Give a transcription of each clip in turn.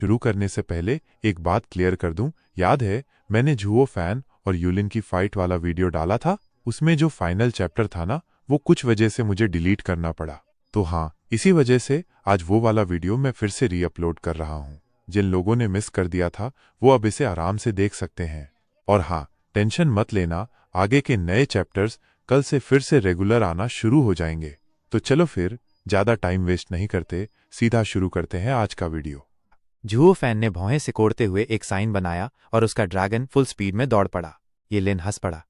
शुरू करने से पहले एक बात क्लियर कर दूं, याद है मैंने जुओ फैन और यूलिन की फाइट वाला वीडियो डाला था? उसमें जो फाइनल चैप्टर था ना, वो कुछ वजह से मुझे डिलीट करना पड़ा। तो हाँ, इसी वजह से आज वो वाला वीडियो मैं फिर से रीअपलोड कर रहा हूँ। जिन लोगों ने मिस कर दिया था वो अब इसे आराम से देख सकते हैं। और हाँ, टेंशन मत लेना, आगे के नए चैप्टर्स कल से फिर से रेगुलर आना शुरू हो जाएंगे। तो चलो फिर ज्यादा टाइम वेस्ट नहीं करते, सीधा शुरू करते हैं आज का वीडियो। जुओ फैन ने भौहें सिकोड़ते हुए एक साइन बनाया और उसका ड्रैगन फुल स्पीड में दौड़ पड़ा। ये लिन हंस पड़ा।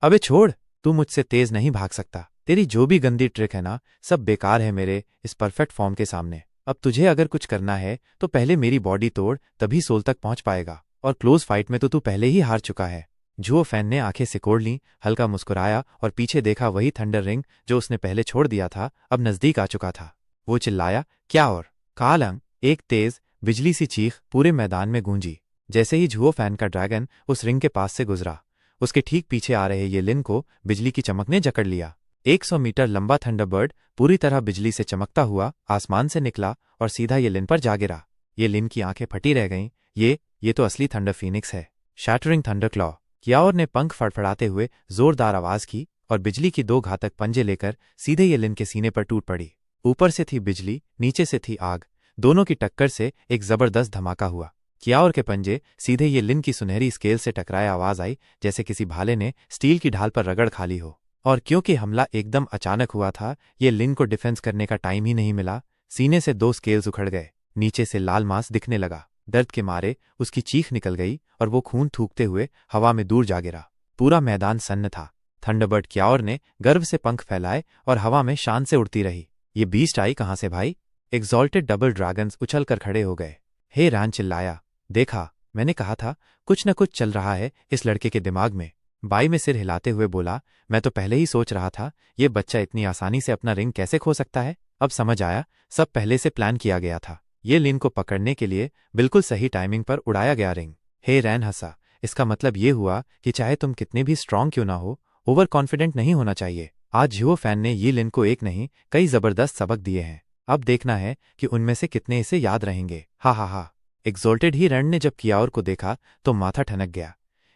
अबे छोड़, तू मुझसे तेज नहीं भाग सकता। तेरी जो भी गंदी ट्रिक है ना, सब बेकार है मेरे इस परफेक्ट फॉर्म के सामने। अब तुझे अगर कुछ करना है तो पहले मेरी बॉडी तोड़, तभी सोल तक पहुंच पाएगा। और क्लोज फाइट में तो तू पहले ही हार चुका है। जुओ फैन ने आंखें सिकोड़ लीं, हल्का मुस्कुराया और पीछे देखा। वही थंडर रिंग जो उसने पहले छोड़ दिया था अब नजदीक आ चुका था। वो चिल्लाया, क्या? और कालंग! एक तेज बिजली सी चीख पूरे मैदान में गूंजी। जैसे ही जुओ फैन का ड्रैगन उस रिंग के पास से गुजरा, उसके ठीक पीछे आ रहे ये लिन को बिजली की चमक ने जकड़ लिया। 100 मीटर लंबा थंडरबर्ड पूरी तरह बिजली से चमकता हुआ आसमान से निकला और सीधा ये लिन पर जा गिरा। ये लिन की आंखें फटी रह गईं। ये तो असली थंडर फीनिक्स है। Shattering thunder claw! कियाओर ने पंख फड़फड़ाते हुए जोरदार आवाज की और बिजली की 2 घातक पंजे लेकर सीधे ये लिन के सीने पर टूट पड़ी। ऊपर से थी बिजली, नीचे से थी आग। दोनों की टक्कर से एक जबरदस्त धमाका हुआ। कियाओर के पंजे सीधे ये लिन की सुनहरी स्केल से टकराए। आवाज आई जैसे किसी भाले ने स्टील की ढाल पर रगड़ खा ली हो। और क्योंकि हमला एकदम अचानक हुआ था, ये लिन को डिफेंस करने का टाइम ही नहीं मिला। सीने से 2 स्केल्स उखड़ गए, नीचे से लाल मांस दिखने लगा। दर्द के मारे उसकी चीख निकल गई और वो खून थूकते हुए हवा में दूर जा गिरा। पूरा मैदान सन्न था। थंडरबर्ड कियाओर ने गर्व से पंख फैलाए और हवा में शान से उड़ती रही। ये बीस्ट आई कहां से भाई? एग्जॉल्टेड डबल ड्रैगन्स उछल कर खड़े हो गए। हे रैन चिल्लाया, देखा, मैंने कहा था कुछ न कुछ चल रहा है इस लड़के के दिमाग में। बाई में सिर हिलाते हुए बोला, मैं तो पहले ही सोच रहा था ये बच्चा इतनी आसानी से अपना रिंग कैसे खो सकता है। अब समझ आया, सब पहले से प्लान किया गया था। ये लिन को पकड़ने के लिए बिल्कुल सही टाइमिंग पर उड़ाया गया रिंग। हे रैन हंसा, इसका मतलब ये हुआ कि चाहे तुम कितने भी स्ट्रांग क्यों ना हो, ओवर कॉन्फिडेंट नहीं होना चाहिए। आज जुओ फैन ने ये लिन को एक नहीं कई जबरदस्त सबक दिए हैं। अब देखना है कि उनमें से कितने इसे याद रहेंगे। हा हा हा। एग्जॉल्टेड ही रैन ने जब कियाओर को देखा तो माथा ठनक गया।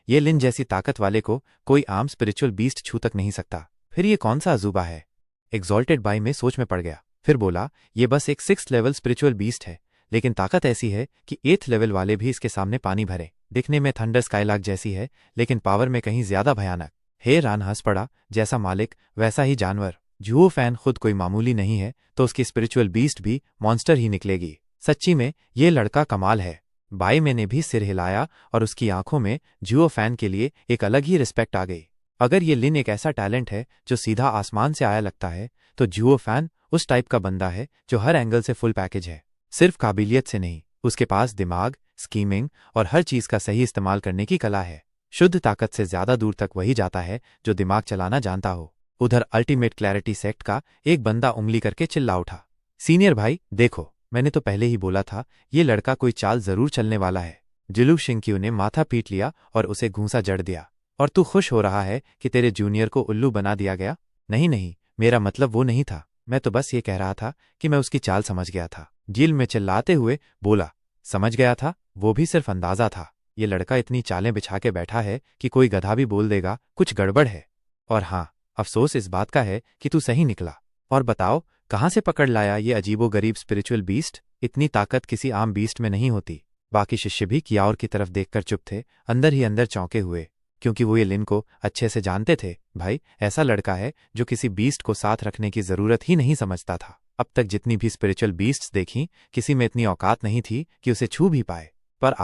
ये लिन जैसी ताकत वाले को कोई आम स्पिरिचुअल बीस्ट छू तक नहीं सकता। फिर ये कौन सा अजूबा है? एग्जॉल्टेड बाई में सोच में पड़ गया। फिर बोला, ये बस एक 6th लेवल स्पिरिचुअल बीस्ट है, लेकिन ताकत ऐसी है कि 8th लेवल वाले भी इसके सामने पानी भरे। दिखने में थंडर स्काईलार्क जैसी है, लेकिन पावर में कहीं ज्यादा भयानक। हे रैन हंस पड़ा, जैसा मालिक वैसा ही जानवर। जुओ फैन खुद कोई मामूली नहीं है तो उसकी स्पिरिचुअल बीस्ट भी मॉन्स्टर ही निकलेगी। सच्ची में ये लड़का कमाल है। बाई में ने भी सिर हिलाया और उसकी आंखों में जुओ फैन के लिए एक अलग ही रिस्पेक्ट आ गई। अगर ये लिन एक ऐसा टैलेंट है जो सीधा आसमान से आया लगता है, तो जुओ फैन उस टाइप का बंदा है जो हर एंगल से फुल पैकेज है। सिर्फ काबिलियत से नहीं, उसके पास दिमाग, स्कीमिंग और हर चीज का सही इस्तेमाल करने की कला है। शुद्ध ताकत से ज्यादा दूर तक वही जाता है जो दिमाग चलाना जानता हो। उधर अल्टीमेट क्लैरिटी सेक्ट का एक बंदा उंगली करके चिल्ला उठा, सीनियर भाई देखो, मैंने तो पहले ही बोला था ये लड़का कोई चाल जरूर चलने वाला है। जिलू शिंक्यू ने माथा पीट लिया और उसे घूंसा जड़ दिया। और तू खुश हो रहा है कि तेरे जूनियर को उल्लू बना दिया गया? नहीं नहीं, मेरा मतलब वो नहीं था। मैं तो बस ये कह रहा था कि मैं उसकी चाल समझ गया था। जिल में चिल्लाते हुए बोला, समझ गया था? वो भी सिर्फ अंदाजा था। ये लड़का इतनी चालें बिछा के बैठा है कि कोई गधा भी बोल देगा कुछ गड़बड़ है। और हाँ, अफसोस इस बात का है कि तू सही निकला। और बताओ, कहाँ से पकड़ लाया ये अजीबो गरीब स्पिरिचुअल बीस्ट? इतनी ताकत किसी आम बीस्ट में नहीं होती। बाकी शिष्य भी कियाओर की तरफ देखकर चुप थे, अंदर ही अंदर चौंके हुए, क्योंकि वो ये लिन को अच्छे से जानते थे। भाई, ऐसा लड़का है जो किसी बीस्ट को साथ रखने की जरूरत ही नहीं समझता था। अब तक जितनी भी स्पिरिचुअल बीस्ट्स देखी, किसी में इतनी औकात नहीं थी कि उसे छू भी पाए। पर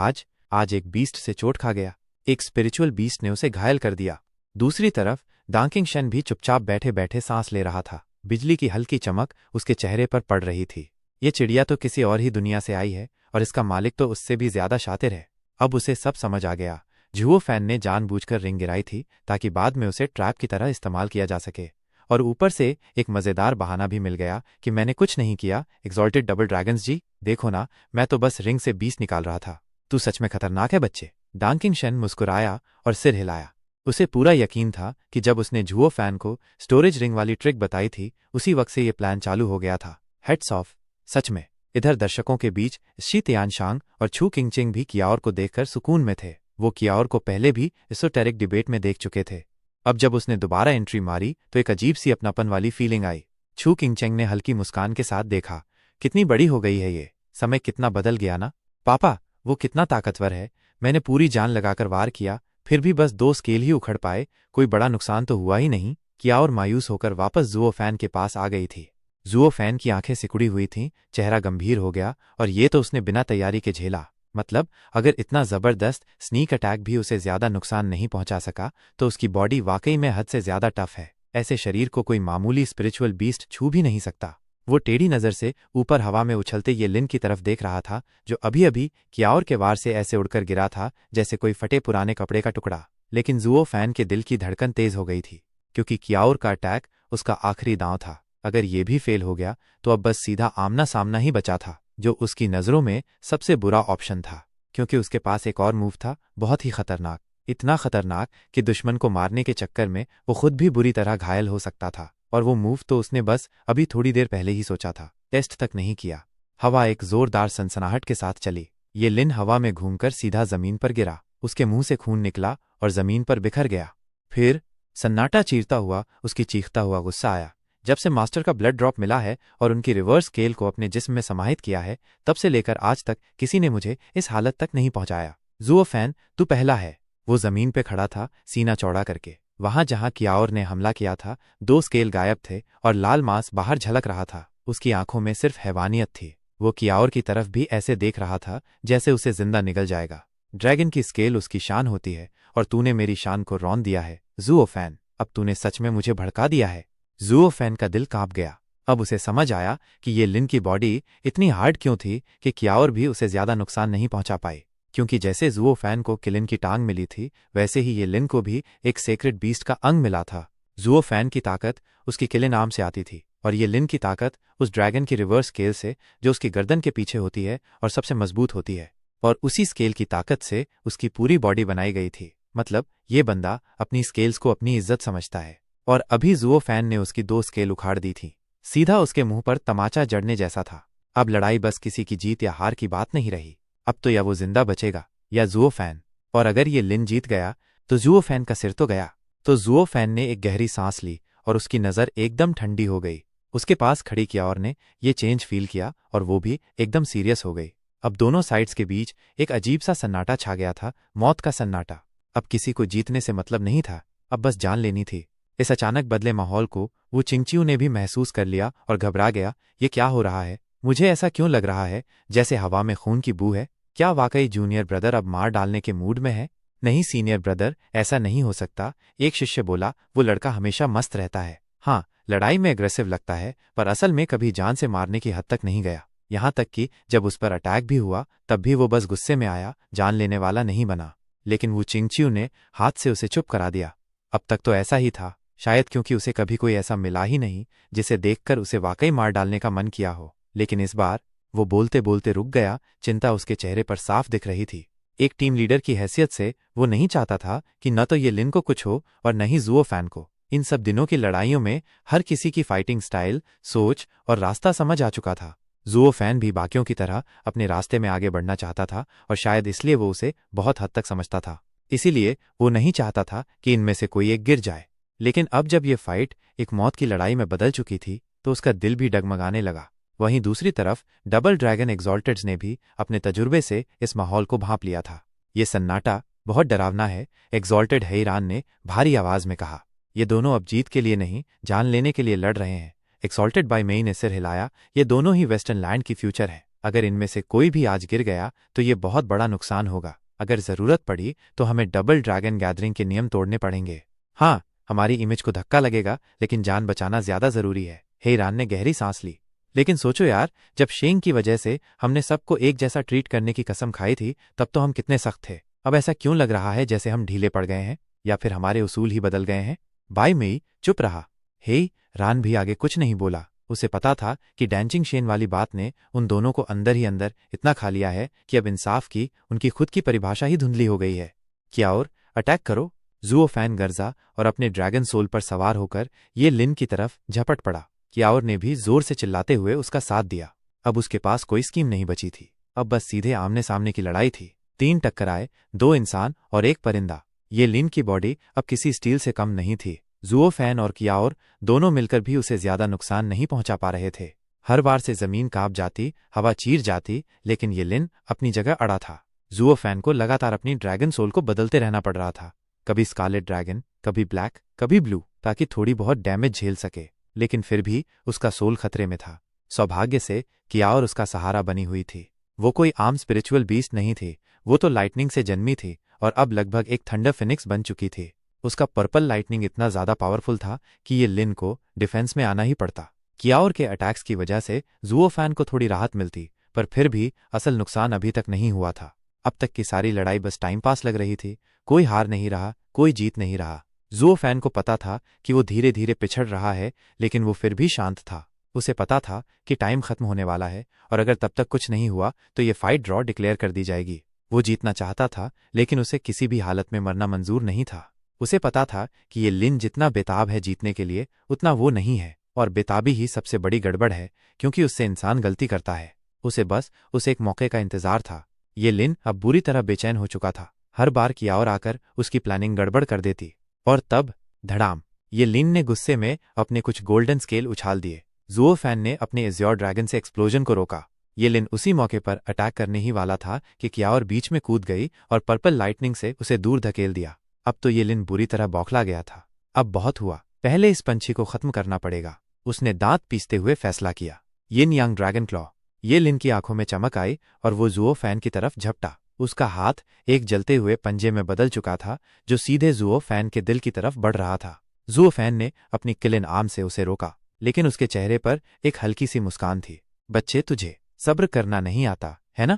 आज एक बीस्ट से चोट खा गया। एक स्पिरिचुअल बीस्ट ने उसे घायल कर दिया। दूसरी तरफ डांकिंग शन भी चुपचाप बैठे बैठे सांस ले रहा था। बिजली की हल्की चमक उसके चेहरे पर पड़ रही थी। ये चिड़िया तो किसी और ही दुनिया से आई है और इसका मालिक तो उससे भी ज्यादा शातिर है। अब उसे सब समझ आ गया। जुओ फैन ने जानबूझकर रिंग गिराई थी ताकि बाद में उसे ट्रैप की तरह इस्तेमाल किया जा सके। और ऊपर से एक मजेदार बहाना भी मिल गया कि मैंने कुछ नहीं किया। एग्जॉल्टेड डबल ड्रैगन्स जी, देखो ना, मैं तो बस रिंग से बीस्ट निकाल रहा था। तू सच में खतरनाक है बच्चे। डांकिंग शन मुस्कुराया और सिर हिलाया। उसे पूरा यकीन था कि जब उसने जुओ फैन को स्टोरेज रिंग वाली ट्रिक बताई थी, उसी वक्त से ये प्लान चालू हो गया था। हेड्स ऑफ, सच में इधर दर्शकों के बीच शी तियानशांग और छू किंगचिंग भी कियाओर को देखकर सुकून में थे। वो कियाओर को पहले भी एसोटेरिक डिबेट में देख चुके थे। अब जब उसने दोबारा एंट्री मारी तो एक अजीब सी अपनापन वाली फीलिंग आई। छू किंगचेंग ने हल्की मुस्कान के साथ देखा। कितनी बड़ी हो गई है ये, समय कितना बदल गया ना। पापा, वो कितना ताकतवर है। मैंने पूरी जान लगाकर वार किया, फिर भी बस 2 स्केल ही उखड़ पाए, कोई बड़ा नुकसान तो हुआ ही नहीं। कियाओर मायूस होकर वापस जुओ फैन के पास आ गई थी। जुओ फैन की आंखें सिकुड़ी हुई थीं, चेहरा गंभीर हो गया, और ये तो उसने बिना तैयारी के झेला। मतलब अगर इतना जबरदस्त स्नीक अटैक भी उसे ज्यादा नुकसान नहीं पहुंचा सका तो उसकी बॉडी वाकई में हद से ज्यादा टफ है। ऐसे शरीर को कोई मामूली स्पिरिचुअल बीस्ट छू भी नहीं सकता। वो टेढ़ी नजर से ऊपर हवा में उछलते ये लिन की तरफ देख रहा था, जो अभी अभी कियाओर के वार से ऐसे उड़कर गिरा था जैसे कोई फटे पुराने कपड़े का टुकड़ा। लेकिन जुओ फैन के दिल की धड़कन तेज हो गई थी, क्योंकि कियाओर का अटैक उसका आखिरी दांव था। अगर ये भी फेल हो गया तो अब बस सीधा आमना सामना ही बचा था, जो उसकी नज़रों में सबसे बुरा ऑप्शन था। क्योंकि उसके पास एक और मूव था, बहुत ही खतरनाक, इतना खतरनाक कि दुश्मन को मारने के चक्कर में वो खुद भी बुरी तरह घायल हो सकता था। और वो मूव तो उसने बस अभी थोड़ी देर पहले ही सोचा था, टेस्ट तक नहीं किया। हवा एक जोरदार सनसनाहट के साथ चली। ये लिन हवा में घूमकर सीधा जमीन पर गिरा। उसके मुंह से खून निकला और जमीन पर बिखर गया। फिर सन्नाटा चीरता हुआ उसकी चीखता हुआ गुस्सा आया। जब से मास्टर का ब्लड ड्रॉप मिला है और उनकी रिवर्स स्केल को अपने जिस्म में समाहित किया है, तब से लेकर आज तक किसी ने मुझे इस हालत तक नहीं पहुंचाया। जुओ फैन, तू पहला है। वो जमीन पे खड़ा था, सीना चौड़ा करके। वहां जहां कियाओर ने हमला किया था 2 स्केल गायब थे और लाल मांस बाहर झलक रहा था। उसकी आंखों में सिर्फ हैवानियत थी। वो कियाओर की तरफ भी ऐसे देख रहा था जैसे उसे जिंदा निगल जाएगा। ड्रैगन की स्केल उसकी शान होती है और तूने मेरी शान को रौंद दिया है जुओ फैन। अब तूने सच में मुझे भड़का दिया है। जुओ फैन का दिल कांप गया। अब उसे समझ आया कि ये लिन की बॉडी इतनी हार्ड क्यों थी कि कियाओर भी उसे ज्यादा नुकसान नहीं पहुंचा पाई। क्योंकि जैसे जुओ फैन को किलिन की टांग मिली थी, वैसे ही ये लिन को भी एक सेक्रेट बीस्ट का अंग मिला था। जुओ फैन की ताकत उसकी किलिन आर्म से आती थी, और ये लिन की ताकत उस ड्रैगन की रिवर्स स्केल से, जो उसकी गर्दन के पीछे होती है और सबसे मजबूत होती है। और उसी स्केल की ताकत से उसकी पूरी बॉडी बनाई गई थी। मतलब ये बंदा अपनी स्केल्स को अपनी इज्जत समझता है। और अभी जुओ फैन ने उसकी 2 स्केल उखाड़ दी थी। सीधा उसके मुंह पर तमाचा जड़ने जैसा था। अब लड़ाई बस किसी की जीत या हार की बात नहीं रही। अब तो या वो जिंदा बचेगा या जुओ फैन। और अगर ये लिन जीत गया तो जुओ फैन का सिर तो गया। तो जुओ फैन ने एक गहरी सांस ली और उसकी नज़र एकदम ठंडी हो गई। उसके पास खड़ी कियाओर ने ये चेंज फील किया और वो भी एकदम सीरियस हो गई। अब दोनों साइड्स के बीच एक अजीब सा सन्नाटा छा गया था, मौत का सन्नाटा। अब किसी को जीतने से मतलब नहीं था, अब बस जान लेनी थी। इस अचानक बदले माहौल को वो चिंगचियू ने भी महसूस कर लिया और घबरा गया। ये क्या हो रहा है? मुझे ऐसा क्यों लग रहा है जैसे हवा में खून की बू है? क्या वाकई जूनियर ब्रदर अब मार डालने के मूड में है? नहीं सीनियर ब्रदर, ऐसा नहीं हो सकता। एक शिष्य बोला, वो लड़का हमेशा मस्त रहता है। हाँ, लड़ाई में एग्रेसिव लगता है, पर असल में कभी जान से मारने की हद तक नहीं गया। यहाँ तक कि जब उस पर अटैक भी हुआ तब भी वो बस गुस्से में आया, जान लेने वाला नहीं बना। लेकिन वो चिंगचियू ने हाथ से उसे चुप करा दिया। अब तक तो ऐसा ही था, शायद क्योंकि उसे कभी कोई ऐसा मिला ही नहीं जिसे देखकर उसे वाकई मार डालने का मन किया हो। लेकिन इस बार वो बोलते बोलते रुक गया। चिंता उसके चेहरे पर साफ दिख रही थी। एक टीम लीडर की हैसियत से वो नहीं चाहता था कि न तो ये लिन को कुछ हो और न ही जुओ फैन को। इन सब दिनों की लड़ाइयों में हर किसी की फाइटिंग स्टाइल, सोच और रास्ता समझ आ चुका था। जुओ फैन भी बाकियों की तरह अपने रास्ते में आगे बढ़ना चाहता था, और शायद इसलिए वो उसे बहुत हद तक समझता था। इसीलिए वो नहीं चाहता था कि इनमें से कोई एक गिर जाए। लेकिन अब जब ये फाइट एक मौत की लड़ाई में बदल चुकी थी तो उसका दिल भी डगमगाने लगा। वहीं दूसरी तरफ डबल ड्रैगन एग्जॉल्टेड्स ने भी अपने तजुर्बे से इस माहौल को भांप लिया था। ये सन्नाटा बहुत डरावना है, एग्जॉल्टेड हैरान ने भारी आवाज में कहा। ये दोनों अब जीत के लिए नहीं, जान लेने के लिए लड़ रहे हैं। एक्सॉल्टेड बाय मेई ने सिर हिलाया। ये दोनों ही वेस्टर्न लैंड की फ्यूचर है। अगर इनमें से कोई भी आज गिर गया तो ये बहुत बड़ा नुकसान होगा। अगर जरूरत पड़ी तो हमें डबल ड्रैगन गैदरिंग के नियम तोड़ने पड़ेंगे। हाँ, हमारी इमेज को धक्का लगेगा, लेकिन जान बचाना ज्यादा जरूरी है। हैरान ने गहरी सांस ली। लेकिन सोचो यार, जब शेंग की वजह से हमने सबको एक जैसा ट्रीट करने की कसम खाई थी तब तो हम कितने सख्त थे। अब ऐसा क्यों लग रहा है जैसे हम ढीले पड़ गए हैं, या फिर हमारे उसूल ही बदल गए हैं? बाय मेई चुप रहा। हे रान भी आगे कुछ नहीं बोला। उसे पता था कि डैंचिंग शेन वाली बात ने उन दोनों को अंदर ही अंदर इतना खा लिया है कि अब इंसाफ की उनकी खुद की परिभाषा ही धुंधली हो गई है। क्या और अटैक करो। जुओ फैन गर्जा और अपने ड्रैगन सोल पर सवार होकर ये लिन की तरफ झपट पड़ा। कियाओर ने भी जोर से चिल्लाते हुए उसका साथ दिया। अब उसके पास कोई स्कीम नहीं बची थी। अब बस सीधे आमने सामने की लड़ाई थी। 3 टक्कर आए, 2 इंसान और 1 परिंदा। ये लिन की बॉडी अब किसी स्टील से कम नहीं थी। जुओ फैन और कियाओर दोनों मिलकर भी उसे ज्यादा नुकसान नहीं पहुंचा पा रहे थे। हर बार से जमीन कांप जाती, हवा चीर जाती, लेकिन ये लिन अपनी जगह अड़ा था। जुओ फैन को लगातार अपनी ड्रैगन सोल को बदलते रहना पड़ रहा था। कभी स्कारलेट ड्रैगन, कभी ब्लैक, कभी ब्लू, ताकि थोड़ी बहुत डैमेज झेल सके। लेकिन फिर भी उसका सोल खतरे में था। सौभाग्य से कियाओर उसका सहारा बनी हुई थी। वो कोई आम स्पिरिचुअल बीस्ट नहीं थी, वो तो लाइटनिंग से जन्मी थी और अब लगभग एक थंडर फिनिक्स बन चुकी थी। उसका पर्पल लाइटनिंग इतना ज्यादा पावरफुल था कि ये लिन को डिफेंस में आना ही पड़ता। कियाओर के अटैक्स की वजह से जुओ फैन को थोड़ी राहत मिलती, पर फिर भी असल नुकसान अभी तक नहीं हुआ था। अब तक की सारी लड़ाई बस टाइम पास लग रही थी। कोई हार नहीं रहा, कोई जीत नहीं रहा। जुओ फैन को पता था कि वो धीरे धीरे पिछड़ रहा है, लेकिन वो फिर भी शांत था। उसे पता था कि टाइम खत्म होने वाला है और अगर तब तक कुछ नहीं हुआ तो ये फाइट ड्रॉ डिक्लेयर कर दी जाएगी। वो जीतना चाहता था, लेकिन उसे किसी भी हालत में मरना मंजूर नहीं था। उसे पता था कि ये लिन जितना बेताब है जीतने के लिए, उतना वो नहीं है, और बेताबी ही सबसे बड़ी गड़बड़ है, क्योंकि उससे इंसान गलती करता है। उसे बस उस एक मौके का इंतजार था। ये लिन अब बुरी तरह बेचैन हो चुका था। हर बार कियाओर आकर उसकी प्लानिंग गड़बड़ कर देती। और तब धड़ाम, ये लिन ने गुस्से में अपने कुछ गोल्डन स्केल उछाल दिए। जुओ फैन ने अपने एज़्योर ड्रैगन से एक्सप्लोजन को रोका। ये लिन उसी मौके पर अटैक करने ही वाला था कि कियाओर बीच में कूद गई और पर्पल लाइटनिंग से उसे दूर धकेल दिया। अब तो ये लिन बुरी तरह बौखला गया था। अब बहुत हुआ, पहले इस पंछी को खत्म करना पड़ेगा। उसने दांत पीसते हुए फैसला किया। यिन यांग ड्रैगन क्लॉ। ये लिन की आंखों में चमक आई और वो जुओ फैन की तरफ झपटा। उसका हाथ एक जलते हुए पंजे में बदल चुका था, जो सीधे जुओ फैन के दिल की तरफ बढ़ रहा था। जुओ फैन ने अपनी किलिन आर्म से उसे रोका, लेकिन उसके चेहरे पर एक हल्की सी मुस्कान थी। बच्चे, तुझे सब्र करना नहीं आता, है ना?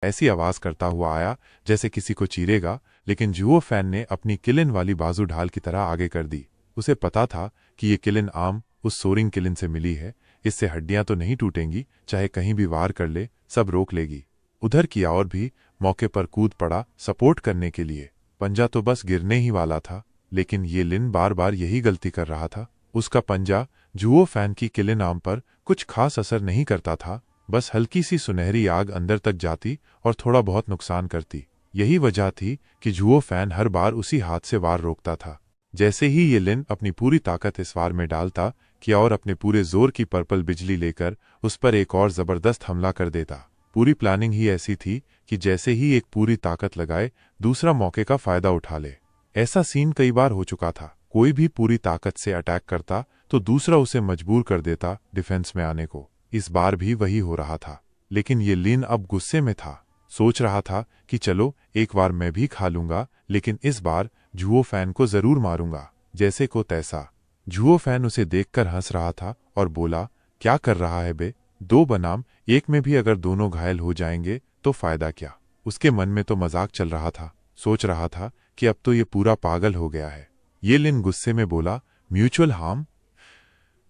ऐसी आवाज करता हुआ आया जैसे किसी को चीरेगा, लेकिन जुओ फैन ने अपनी किलिन वाली बाजू ढाल की तरह आगे कर दी। उसे पता था कि ये किलिन आर्म उस सोरिंग किलिन से मिली है। इससे हड्डियां तो नहीं टूटेंगी, चाहे कहीं भी वार कर ले, सब रोक लेगी। उधर कियाओर भी मौके पर कूद पड़ा सपोर्ट करने के लिए। पंजा तो बस गिरने ही वाला था, लेकिन ये लिन बार बार यही गलती कर रहा था। उसका पंजा जुओ फैन की किलिन आर्म पर कुछ खास असर नहीं करता था, बस हल्की सी सुनहरी आग अंदर तक जाती और थोड़ा बहुत नुकसान करती। यही वजह थी कि जुओ फैन हर बार उसी हाथ से वार रोकता था। जैसे ही ये लिन अपनी पूरी ताकत इस वार में डालता, कियाओर अपने पूरे जोर की पर्पल बिजली लेकर उस पर एक और जबरदस्त हमला कर देता। पूरी प्लानिंग ही ऐसी थी कि जैसे ही एक पूरी ताकत लगाए, दूसरा मौके का फायदा उठा ले। ऐसा सीन कई बार हो चुका था। कोई भी पूरी ताकत से अटैक करता तो दूसरा उसे मजबूर कर देता डिफेंस में आने को। इस बार भी वही हो रहा था, लेकिन ये लिन अब गुस्से में था। सोच रहा था कि चलो एक बार मैं भी खा लूंगा, लेकिन इस बार जुओ फैन को जरूर मारूंगा, जैसे को तैसा। जुओ फैन उसे देखकर हंस रहा था और बोला, क्या कर रहा है बे? 2 बनाम 1 में भी अगर दोनों घायल हो जाएंगे तो फायदा क्या? उसके मन में तो मजाक चल रहा था। सोच रहा था कि अब तो ये पूरा पागल हो गया है। ये लिन गुस्से में बोला, म्यूचुअल हार्म?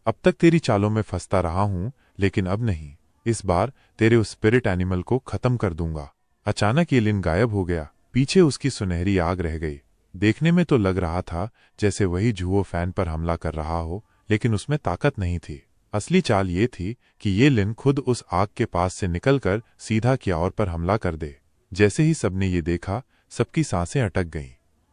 अब तक तेरी चालों में फंसता रहा हूं, लेकिन अब नहीं। इस बार तेरे उस स्पिरिट एनिमल को खत्म कर दूंगा। अचानक ये लिन गायब हो गया। पीछे उसकी सुनहरी आग रह गई। देखने में तो लग रहा था जैसे वही जुओ फैन पर हमला कर रहा हो, लेकिन उसमें ताकत नहीं थी। असली चाल ये थी कि ये लिन खुद उस आग के पास से निकलकर सीधा कियाओर पर हमला कर दे। जैसे ही सबने ये देखा, सबकी सांसें अटक गईं।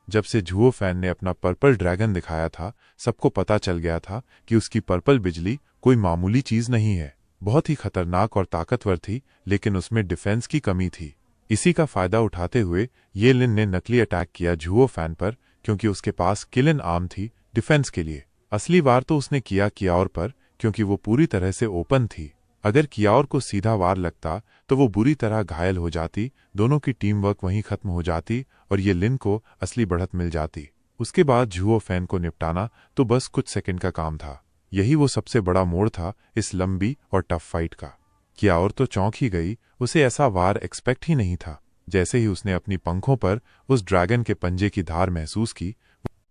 जब से जुओ फैन ने अपना पर्पल ड्रैगन दिखाया था, सबको पता चल गया था कि उसकी पर्पल बिजली कोई मामूली चीज नहीं है। बहुत ही खतरनाक और ताकतवर थी, लेकिन उसमें डिफेंस की कमी थी। इसी का फायदा उठाते हुए ये लिन ने नकली अटैक किया जुओ फैन पर, क्योंकि उसके पास किलिन आर्म थी डिफेंस के लिए। असली वार तो उसने किया कियाओर पर, क्योंकि वो पूरी तरह से ओपन थी। अगर कियाओर को सीधा वार लगता तो वो बुरी तरह घायल हो जाती, दोनों की टीम वर्क वहीं खत्म हो जाती और ये लिन को असली बढ़त मिल जाती। उसके बाद जुओ फैन को निपटाना तो बस कुछ सेकंड का काम था। यही वो सबसे बड़ा मोड़ था इस लंबी और टफ फाइट का। कियाओर तो चौंक ही गई। उसे ऐसा वार एक्सपेक्ट ही नहीं था। जैसे ही उसने अपनी पंखों पर उस ड्रैगन के पंजे की धार महसूस की,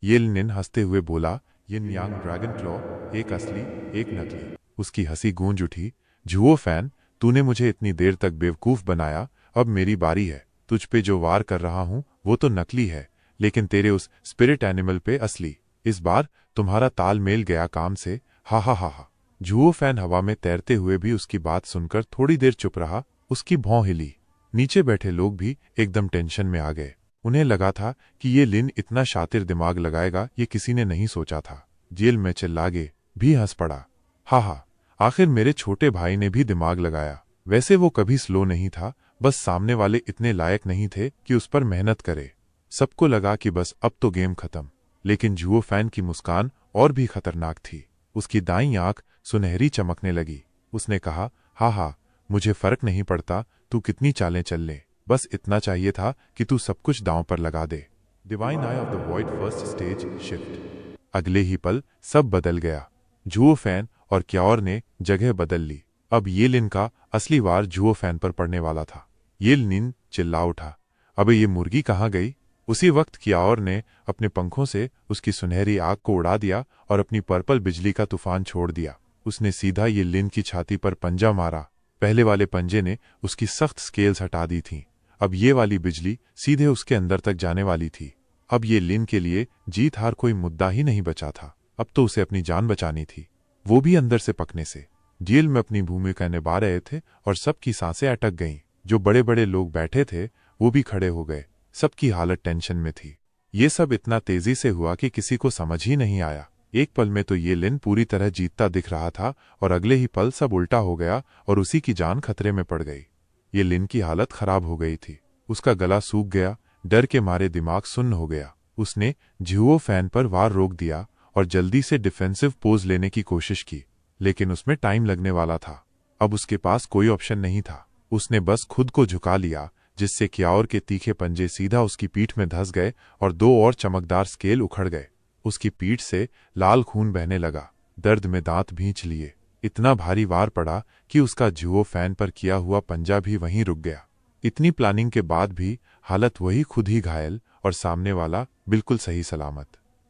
ये लिन हंसते हुए बोला, यिन यांग ड्रैगन क्लॉ, एक असली एक नकली। उसकी हंसी गूंज उठी। जुओ फैन, तूने मुझे इतनी देर तक बेवकूफ बनाया, अब मेरी बारी है। तुझ पे जो वार कर रहा हूं वो तो नकली है, लेकिन तेरे उस स्पिरिट एनिमल पे असली। इस बार तुम्हारा तालमेल गया काम से। हा हा हा हा। जुओ फैन हवा में तैरते हुए भी उसकी बात सुनकर थोड़ी देर चुप रहा। उसकी भौं हिली। नीचे बैठे लोग भी एकदम टेंशन में आ गए। उन्हें लगा था कि ये लिन इतना शातिर दिमाग लगाएगा, ये किसी ने नहीं सोचा था। जेल में चिल्लागे भी हंस पड़ा। हा, आखिर मेरे छोटे भाई ने भी दिमाग लगाया। वैसे वो कभी स्लो नहीं था, बस सामने वाले इतने लायक नहीं थे कि उस पर मेहनत करे। सबको लगा कि बस अब तो गेम खत्म। लेकिन जुओ फैन की मुस्कान और भी खतरनाक थी। उसकी दाईं आंख सुनहरी चमकने लगी। उसने कहा, हा, मुझे फर्क नहीं पड़ता तू कितनी चालें चल ले, बस इतना चाहिए था कि तू सब कुछ दांव पर लगा दे। Divine eye of the void first stage shift. अगले ही पल सब बदल गया। जुओ फैन और क्याओर ने जगह बदल ली। अब ये लिन का असली वार जुओ फैन पर पड़ने वाला था। ये लिन चिल्ला उठा, अबे ये मुर्गी कहाँ गई? उसी वक्त क्याओर ने अपने पंखों से उसकी सुनहरी आग को उड़ा दिया और अपनी पर्पल बिजली का तूफान छोड़ दिया। उसने सीधा ये लिन की छाती पर पंजा मारा। पहले वाले पंजे ने उसकी सख्त स्केल्स हटा दी थीं। अब ये वाली बिजली सीधे उसके अंदर तक जाने वाली थी। अब ये लिन के लिए जीत हार कोई मुद्दा ही नहीं बचा था। अब तो उसे अपनी जान बचानी थी, वो भी अंदर से पकने से। जेल में अपनी भूमिका निभा रहे थे और सबकी सांसें अटक गईं। जो बड़े बड़े लोग बैठे थे वो भी खड़े हो गए। सबकी हालत टेंशन में थी। ये सब इतना तेजी से हुआ कि किसी को समझ ही नहीं आया। एक पल में तो ये लिन पूरी तरह जीतता दिख रहा था और अगले ही पल सब उल्टा हो गया और उसी की जान खतरे में पड़ गई। ये लिन की हालत खराब हो गई थी। उसका गला सूख गया, डर के मारे दिमाग सुन्न हो गया। उसने जुओ फैन पर वार रोक दिया और जल्दी से डिफेंसिव पोज लेने की कोशिश की, लेकिन उसमें टाइम लगने वाला था। अब उसके पास कोई ऑप्शन नहीं था। उसने बस खुद को झुका लिया, जिससे क्याओर के तीखे पंजे सीधा उसकी पीठ में धंस गए और दो और चमकदार स्केल उखड़ गए। उसकी पीठ से लाल खून बहने लगा। दर्द में दांत भींच लिए। इतना भारी वार पड़ा कि उसका जुओ फैन पर किया हुआ पंजा भी वहीं रुक गया। इतनी प्लानिंग के बाद भी हालत वही, खुद ही घायल और सामने वाला बिल्कुल सही सलामत।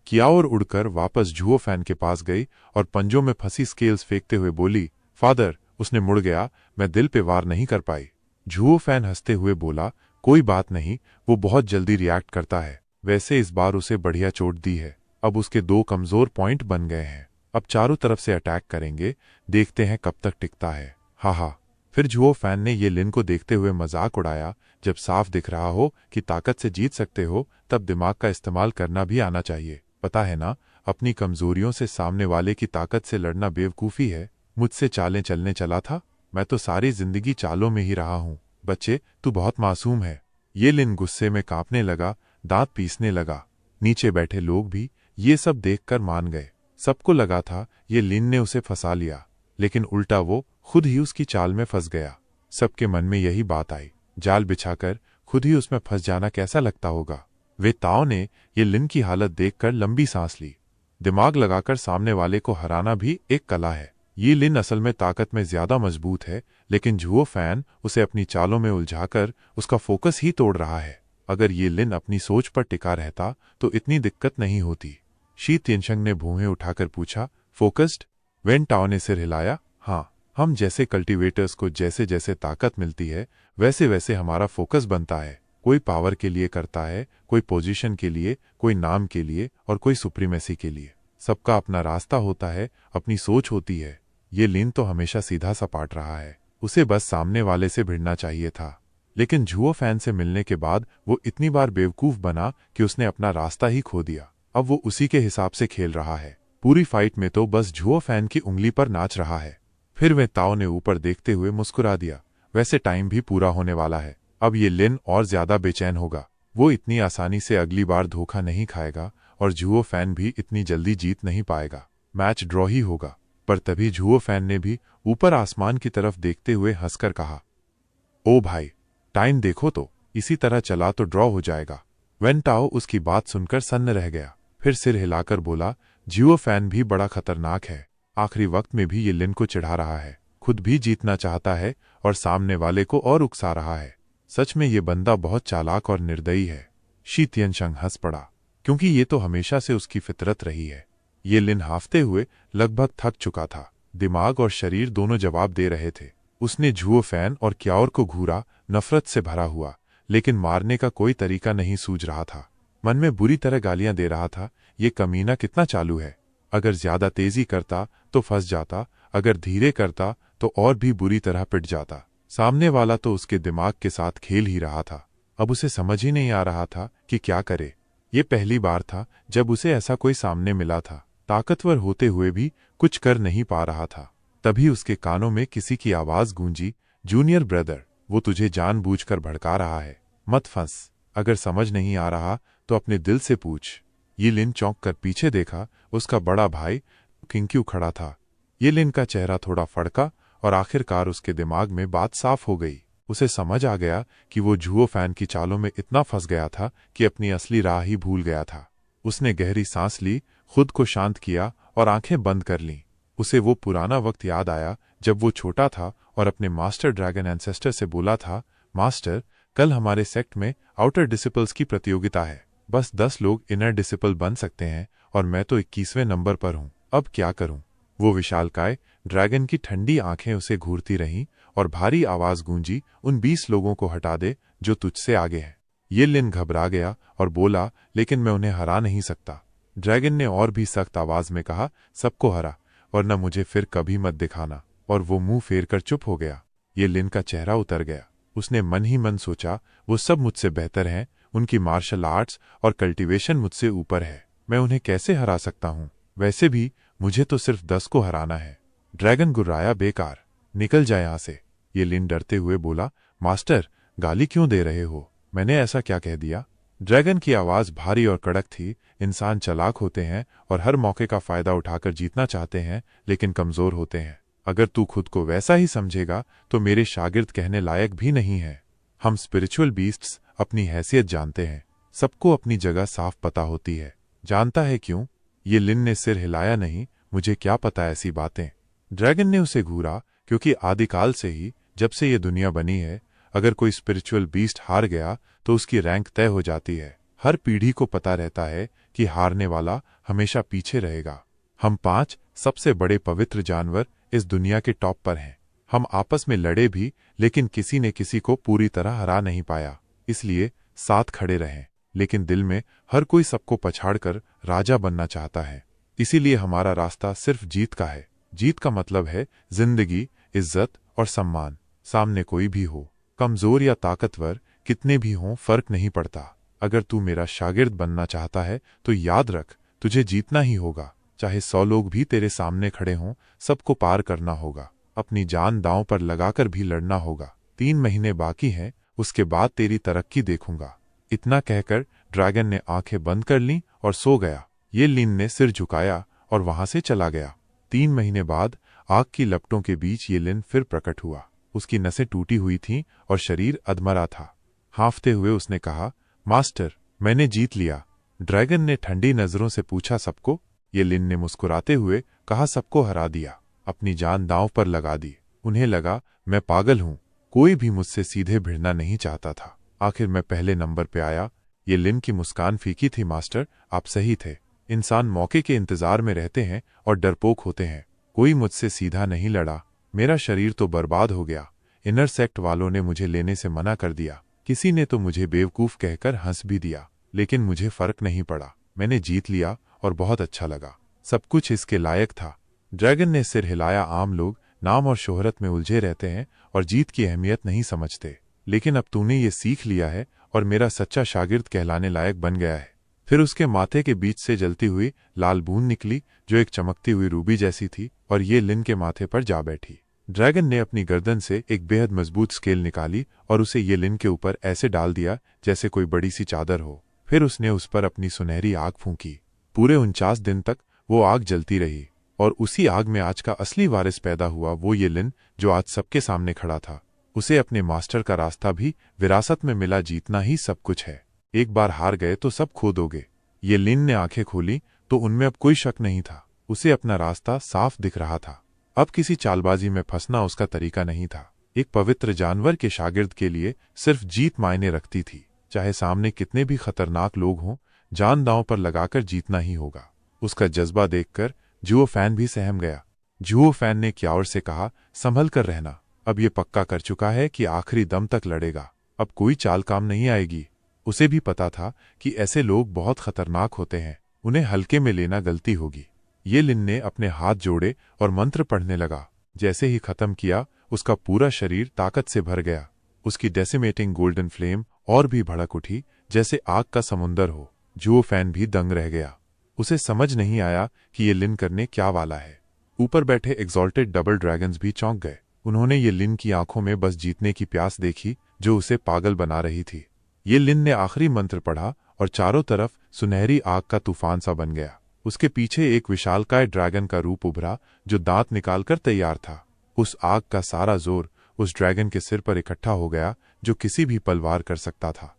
क्याओर उड़कर वापस जुओ फैन के पास गई और पंजों में फंसी स्केल्स फेंकते हुए बोली, फादर। उसने मुड़ गया, मैं दिल पे वार नहीं कर पाई। जुओ फैन हंसते हुए बोला, कोई बात नहीं, वो बहुत जल्दी रिएक्ट करता है। वैसे इस बार उसे बढ़िया चोट दी है। अब उसके दो कमजोर पॉइंट बन गए हैं। अब चारों तरफ से अटैक करेंगे, देखते हैं कब तक टिकता है। हा। फिर जुओ फैन ने ये लिन को देखते हुए मजाक उड़ाया, जब साफ दिख रहा हो कि ताकत से जीत सकते हो तब दिमाग का इस्तेमाल करना भी आना चाहिए। पता है ना, अपनी कमजोरियों से सामने वाले की ताकत से लड़ना बेवकूफ़ी है। मुझसे चालें चलने चला था, मैं तो सारी जिंदगी चालों में ही रहा हूं। बच्चे, तू बहुत मासूम है। ये लिन गुस्से में कांपने लगा, दांत पीसने लगा। नीचे बैठे लोग भी ये सब देखकर मान गए। सबको लगा था ये लिन ने उसे फंसा लिया, लेकिन उल्टा वो खुद ही उसकी चाल में फंस गया। सबके मन में यही बात आई, जाल बिछाकर खुद ही उसमें फंस जाना कैसा लगता होगा। वे ताओ ने ये लिन की हालत देखकर लंबी सांस ली। दिमाग लगाकर सामने वाले को हराना भी एक कला है। ये लिन असल में ताकत में ज्यादा मजबूत है, लेकिन जुओ फैन उसे अपनी चालों में उलझाकर उसका फोकस ही तोड़ रहा है। अगर ये लिन अपनी सोच पर टिका रहता तो इतनी दिक्कत नहीं होती। शी तिनशंग ने भूहें उठाकर पूछा, फोकस्ड? वेन टाओ ने सिर हिलाया, हाँ। हम जैसे कल्टीवेटर्स को जैसे जैसे ताकत मिलती है वैसे वैसे हमारा फोकस बनता है। कोई पावर के लिए करता है, कोई पोजीशन के लिए, कोई नाम के लिए और कोई सुप्रीमेसी के लिए। सबका अपना रास्ता होता है, अपनी सोच होती है। ये लिन तो हमेशा सीधा सपाट रहा है। उसे बस सामने वाले से भिड़ना चाहिए था, लेकिन जुओ फैन से मिलने के बाद वो इतनी बार बेवकूफ बना कि उसने अपना रास्ता ही खो दिया। अब वो उसी के हिसाब से खेल रहा है। पूरी फाइट में तो बस जुओ फैन की उंगली पर नाच रहा है। फिर वे ताओ ने ऊपर देखते हुए मुस्कुरा दिया, वैसे टाइम भी पूरा होने वाला है। अब ये लिन और ज्यादा बेचैन होगा। वो इतनी आसानी से अगली बार धोखा नहीं खाएगा और जुओ फैन भी इतनी जल्दी जीत नहीं पाएगा। मैच ड्रॉ ही होगा। पर तभी जुओ फैन ने भी ऊपर आसमान की तरफ देखते हुए हंसकर कहा, ओ भाई, टाइम देखो तो, इसी तरह चला तो ड्रॉ हो जाएगा। वेन टाओ उसकी बात सुनकर सन्न रह गया, फिर सिर हिलाकर बोला, जुओ फैन भी बड़ा खतरनाक है। आखिरी वक्त में भी ये लिन को चिढ़ा रहा है, खुद भी जीतना चाहता है और सामने वाले को और उकसा रहा है। सच में ये बंदा बहुत चालाक और निर्दयी है। शी तिनशंग हंस पड़ा, क्योंकि ये तो हमेशा से उसकी फितरत रही है। ये लिन हाफते हुए लगभग थक चुका था। दिमाग और शरीर दोनों जवाब दे रहे थे। उसने जुओ फैन और क्याओर को घूरा, नफरत से भरा हुआ, लेकिन मारने का कोई तरीका नहीं सूझ रहा था। मन में बुरी तरह गालियां दे रहा था, ये कमीना कितना चालू है। अगर ज्यादा तेजी करता तो फंस जाता, अगर धीरे करता तो और भी बुरी तरह पिट जाता। सामने वाला तो उसके दिमाग के साथ खेल ही रहा था। अब उसे समझ ही नहीं आ रहा था कि क्या करे। ये पहली बार था जब उसे ऐसा कोई सामने मिला था। ताकतवर होते हुए भी कुछ कर नहीं पा रहा था। तभी उसके कानों में किसी की आवाज गूंजी, जूनियर ब्रदर, वो तुझे जानबूझकर भड़का रहा है, मत फंस। अगर समझ नहीं आ रहा तो अपने दिल से पूछ। ये लिन चौंक कर पीछे देखा। उसका बड़ा भाई किंक्यू खड़ा था। ये लिन का चेहरा थोड़ा फड़का और आखिरकार उसके दिमाग में बात साफ हो गई। उसे समझ आ गया कि वो जुओ फैन की चालों में इतना फंस गया था कि अपनी असली राह ही भूल गया था। उसने गहरी सांस ली, खुद को शांत किया और आंखें बंद कर लीं। उसे वो पुराना वक्त याद आया जब वो छोटा था और अपने मास्टर ड्रैगन एंसेस्टर से बोला था, मास्टर, कल हमारे सेक्ट में आउटर डिसिपल्स की प्रतियोगिता है। बस 10 लोग इनर डिसिपल बन सकते हैं और मैं तो 21वें नंबर पर हूं। अब क्या करूं? वो विशालकाय ड्रैगन की ठंडी आंखें उसे घूरती रहीं और भारी आवाज गूंजी, उन 20 लोगों को हटा दे जो तुझसे आगे हैं। ये लिन घबरा गया और बोला, लेकिन मैं उन्हें हरा नहीं सकता। ड्रैगन ने और भी सख्त आवाज में कहा, सबको हरा, वरना मुझे फिर कभी मत दिखाना। और वो मुंह फेर कर चुप हो गया। ये लिन का चेहरा उतर गया। उसने मन ही मन सोचा, वो सब मुझसे बेहतर हैं, उनकी मार्शल आर्ट्स और कल्टीवेशन मुझसे ऊपर है। मैं उन्हें कैसे हरा सकता हूं? वैसे भी मुझे तो सिर्फ 10 को हराना है। ड्रैगन गुर्राया, बेकार, निकल जाए यहां से। ये लिन डरते हुए बोला, मास्टर, गाली क्यों दे रहे हो? मैंने ऐसा क्या कह दिया? ड्रैगन की आवाज भारी और कड़क थी। इंसान चालाक होते हैं और हर मौके का फायदा उठाकर जीतना चाहते हैं, लेकिन कमजोर होते हैं। अगर तू खुद को वैसा ही समझेगा तो मेरे शागिर्द कहने लायक भी नहीं है। हम स्पिरिचुअल बीस्ट्स अपनी हैसियत जानते हैं। सबको अपनी जगह साफ पता होती है। जानता है क्यों? ये लिन ने सिर हिलाया, नहीं, मुझे क्या पता ऐसी बातें। ड्रैगन ने उसे घूरा, क्योंकि आदिकाल से ही, जब से ये दुनिया बनी है, अगर कोई स्पिरिचुअल बीस्ट हार गया तो उसकी रैंक तय हो जाती है। हर पीढ़ी को पता रहता है कि हारने वाला हमेशा पीछे रहेगा। हम 5 सबसे बड़े पवित्र जानवर इस दुनिया के टॉप पर हैं। हम आपस में लड़े भी, लेकिन किसी ने किसी को पूरी तरह हरा नहीं पाया। इसलिए साथ खड़े रहें, लेकिन दिल में हर कोई सबको पछाड़कर राजा बनना चाहता है। इसीलिए हमारा रास्ता सिर्फ जीत का है। जीत का मतलब है जिंदगी, इज्जत और सम्मान। सामने कोई भी हो, कमजोर या ताकतवर, कितने भी हों, फर्क नहीं पड़ता। अगर तू मेरा शागिर्द बनना चाहता है तो याद रख, तुझे जीतना ही होगा। चाहे 100 लोग भी तेरे सामने खड़े हों, सबको पार करना होगा। अपनी जान दांव पर लगाकर भी लड़ना होगा। 3 महीने बाकी हैं, उसके बाद तेरी तरक्की देखूंगा। इतना कहकर ड्रैगन ने आंखें बंद कर लीं और सो गया। ये लिन ने सिर झुकाया और वहां से चला गया। 3 महीने बाद आग की लपटों के बीच ये लिन फिर प्रकट हुआ। उसकी नसें टूटी हुई थीं और शरीर अधमरा था। हांफते हुए उसने कहा, मास्टर, मैंने जीत लिया। ड्रैगन ने ठंडी नजरों से पूछा, सबको? ये लिन ने मुस्कुराते हुए कहा, सबको हरा दिया, अपनी जान दांव पर लगा दी। उन्हें लगा मैं पागल हूं, कोई भी मुझसे सीधे भिड़ना नहीं चाहता था। आखिर मैं पहले नंबर पे आया। ये लिन की मुस्कान फीकी थी, मास्टर, आप सही थे। इंसान मौके के इंतजार में रहते हैं और डरपोक होते हैं। कोई मुझसे सीधा नहीं लड़ा। मेरा शरीर तो बर्बाद हो गया। इनर सेक्ट वालों ने मुझे लेने से मना कर दिया। किसी ने तो मुझे बेवकूफ कहकर हंस भी दिया, लेकिन मुझे फर्क नहीं पड़ा। मैंने जीत लिया और बहुत अच्छा लगा। सब कुछ इसके लायक था। ड्रैगन ने सिर हिलाया। आम लोग नाम और शोहरत में उलझे रहते हैं और जीत की अहमियत नहीं समझते, लेकिन अब तूने ये सीख लिया है और मेरा सच्चा शागिर्द कहलाने लायक बन गया है। फिर उसके माथे के बीच से जलती हुई लाल बूंद निकली, जो एक चमकती हुई रूबी जैसी थी, और ये लिन के माथे पर जा बैठी। ड्रैगन ने अपनी गर्दन से एक बेहद मजबूत स्केल निकाली और उसे ये लिन के ऊपर ऐसे डाल दिया जैसे कोई बड़ी सी चादर हो। फिर उसने उस पर अपनी सुनहरी आग फूंकी। पूरे 49 दिन तक वो आग जलती रही, और उसी आग में आज का असली वारिस पैदा हुआ, वो ये लिन जो आज सबके सामने खड़ा था। उसे अपने मास्टर का रास्ता भी विरासत में मिला। जीतना ही सब कुछ है। एक बार हार गए तो सब खो दोगे। ये लिन ने आंखें खोली तो उनमें अब कोई शक नहीं था। उसे अपना रास्ता साफ दिख रहा था। अब किसी चालबाजी में फंसना उसका तरीका नहीं था। एक पवित्र जानवर के शागिर्द के लिए सिर्फ जीत मायने रखती थी। चाहे सामने कितने भी खतरनाक लोग हों, जान दांव पर लगाकर जीतना ही होगा। उसका जज्बा देखकर जुओ फैन भी सहम गया। जुओ फैन ने क्यावर से कहा, संभल कर रहना। अब ये पक्का कर चुका है कि आखिरी दम तक लड़ेगा। अब कोई चाल काम नहीं आएगी। उसे भी पता था कि ऐसे लोग बहुत खतरनाक होते हैं, उन्हें हल्के में लेना गलती होगी। ये लिन ने अपने हाथ जोड़े और मंत्र पढ़ने लगा। जैसे ही खत्म किया, उसका पूरा शरीर ताकत से भर गया। उसकी डेसिमेटिंग गोल्डन फ्लेम और भी भड़क उठी, जैसे आग का समुंदर हो। जुओ फैन भी दंग रह गया। उसे समझ नहीं आया कि ये लिन करने क्या वाला है। ऊपर बैठे एग्जॉल्टेड डबल ड्रैगन्स भी चौंक गए। उन्होंने ये लिन की आंखों में बस जीतने की प्यास देखी, जो उसे पागल बना रही थी। ये लिन ने आखिरी मंत्र पढ़ा और चारों तरफ सुनहरी आग का तूफान सा बन गया। उसके पीछे एक विशालकाय ड्रैगन का रूप उभरा, जो दांत निकालकर तैयार था। उस आग का सारा जोर उस ड्रैगन के सिर पर इकट्ठा हो गया, जो किसी भी पल वार कर सकता था।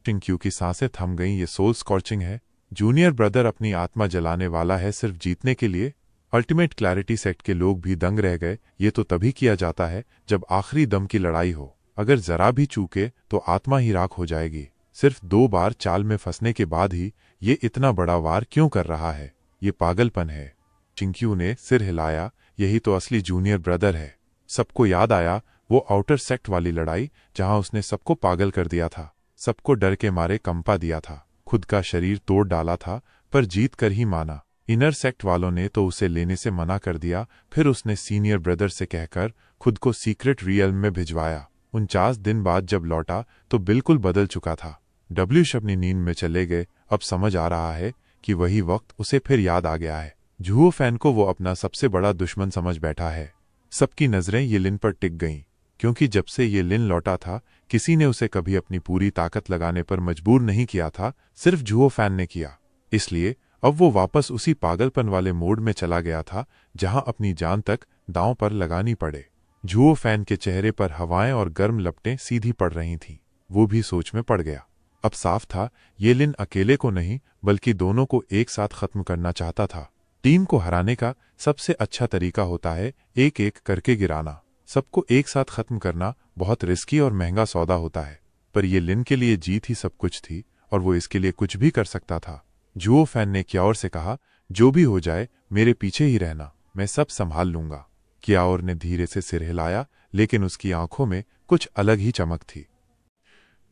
टिंक्यू की सांसें थम गईं। ये सोल स्कॉर्चिंग है। जूनियर ब्रदर अपनी आत्मा जलाने वाला है सिर्फ जीतने के लिए। अल्टीमेट क्लैरिटी सेक्ट के लोग भी दंग रह गए। ये तो तभी किया जाता है जब आखिरी दम की लड़ाई हो। अगर जरा भी चूके तो आत्मा ही राख हो जाएगी। सिर्फ 2 बार चाल में फंसने के बाद ही ये इतना बड़ा वार क्यों कर रहा है? ये पागलपन है। टिंक्यू ने सिर हिलाया। यही तो असली जूनियर ब्रदर है। सबको याद आया वो आउटर सेक्ट वाली लड़ाई, जहां उसने सबको पागल कर दिया था, सबको डर के मारे कंपा दिया था, खुद का शरीर तोड़ डाला था, पर जीत कर ही माना। इनर सेक्ट वालों ने तो उसे लेने से मना कर दिया। फिर उसने सीनियर ब्रदर से कहकर खुद को सीक्रेट रियल्म में भिजवाया। 49 दिन बाद जब लौटा तो बिल्कुल बदल चुका था। डब्ल्यूश अपनी नींद में चले गए। अब समझ आ रहा है कि वही वक्त उसे फिर याद आ गया है। जुओ फैन को वो अपना सबसे बड़ा दुश्मन समझ बैठा है। सबकी नजरें ये लिन पर टिक गईं, क्योंकि जब से ये लिन लौटा था, किसी ने उसे कभी अपनी पूरी ताकत लगाने पर मजबूर नहीं किया था, सिर्फ जुओ फैन ने किया। इसलिए अब वो वापस उसी पागलपन वाले मोड में चला गया था, जहां अपनी जान तक दांव पर लगानी पड़े। जुओ फैन के चेहरे पर हवाएं और गर्म लपटें सीधी पड़ रही थीं। वो भी सोच में पड़ गया। अब साफ था, ये लिन अकेले को नहीं, बल्कि दोनों को एक साथ खत्म करना चाहता था। टीम को हराने का सबसे अच्छा तरीका होता है एक एक करके गिराना। सबको एक साथ खत्म करना बहुत रिस्की और महंगा सौदा होता है, पर यह लिन के लिए जीत ही सब कुछ थी और वो इसके लिए कुछ भी कर सकता था। जुओ फैन ने क्याओर से कहा, जो भी हो जाए मेरे पीछे ही रहना, मैं सब संभाल लूंगा। क्याओर ने धीरे से सिर हिलाया, लेकिन उसकी आंखों में कुछ अलग ही चमक थी।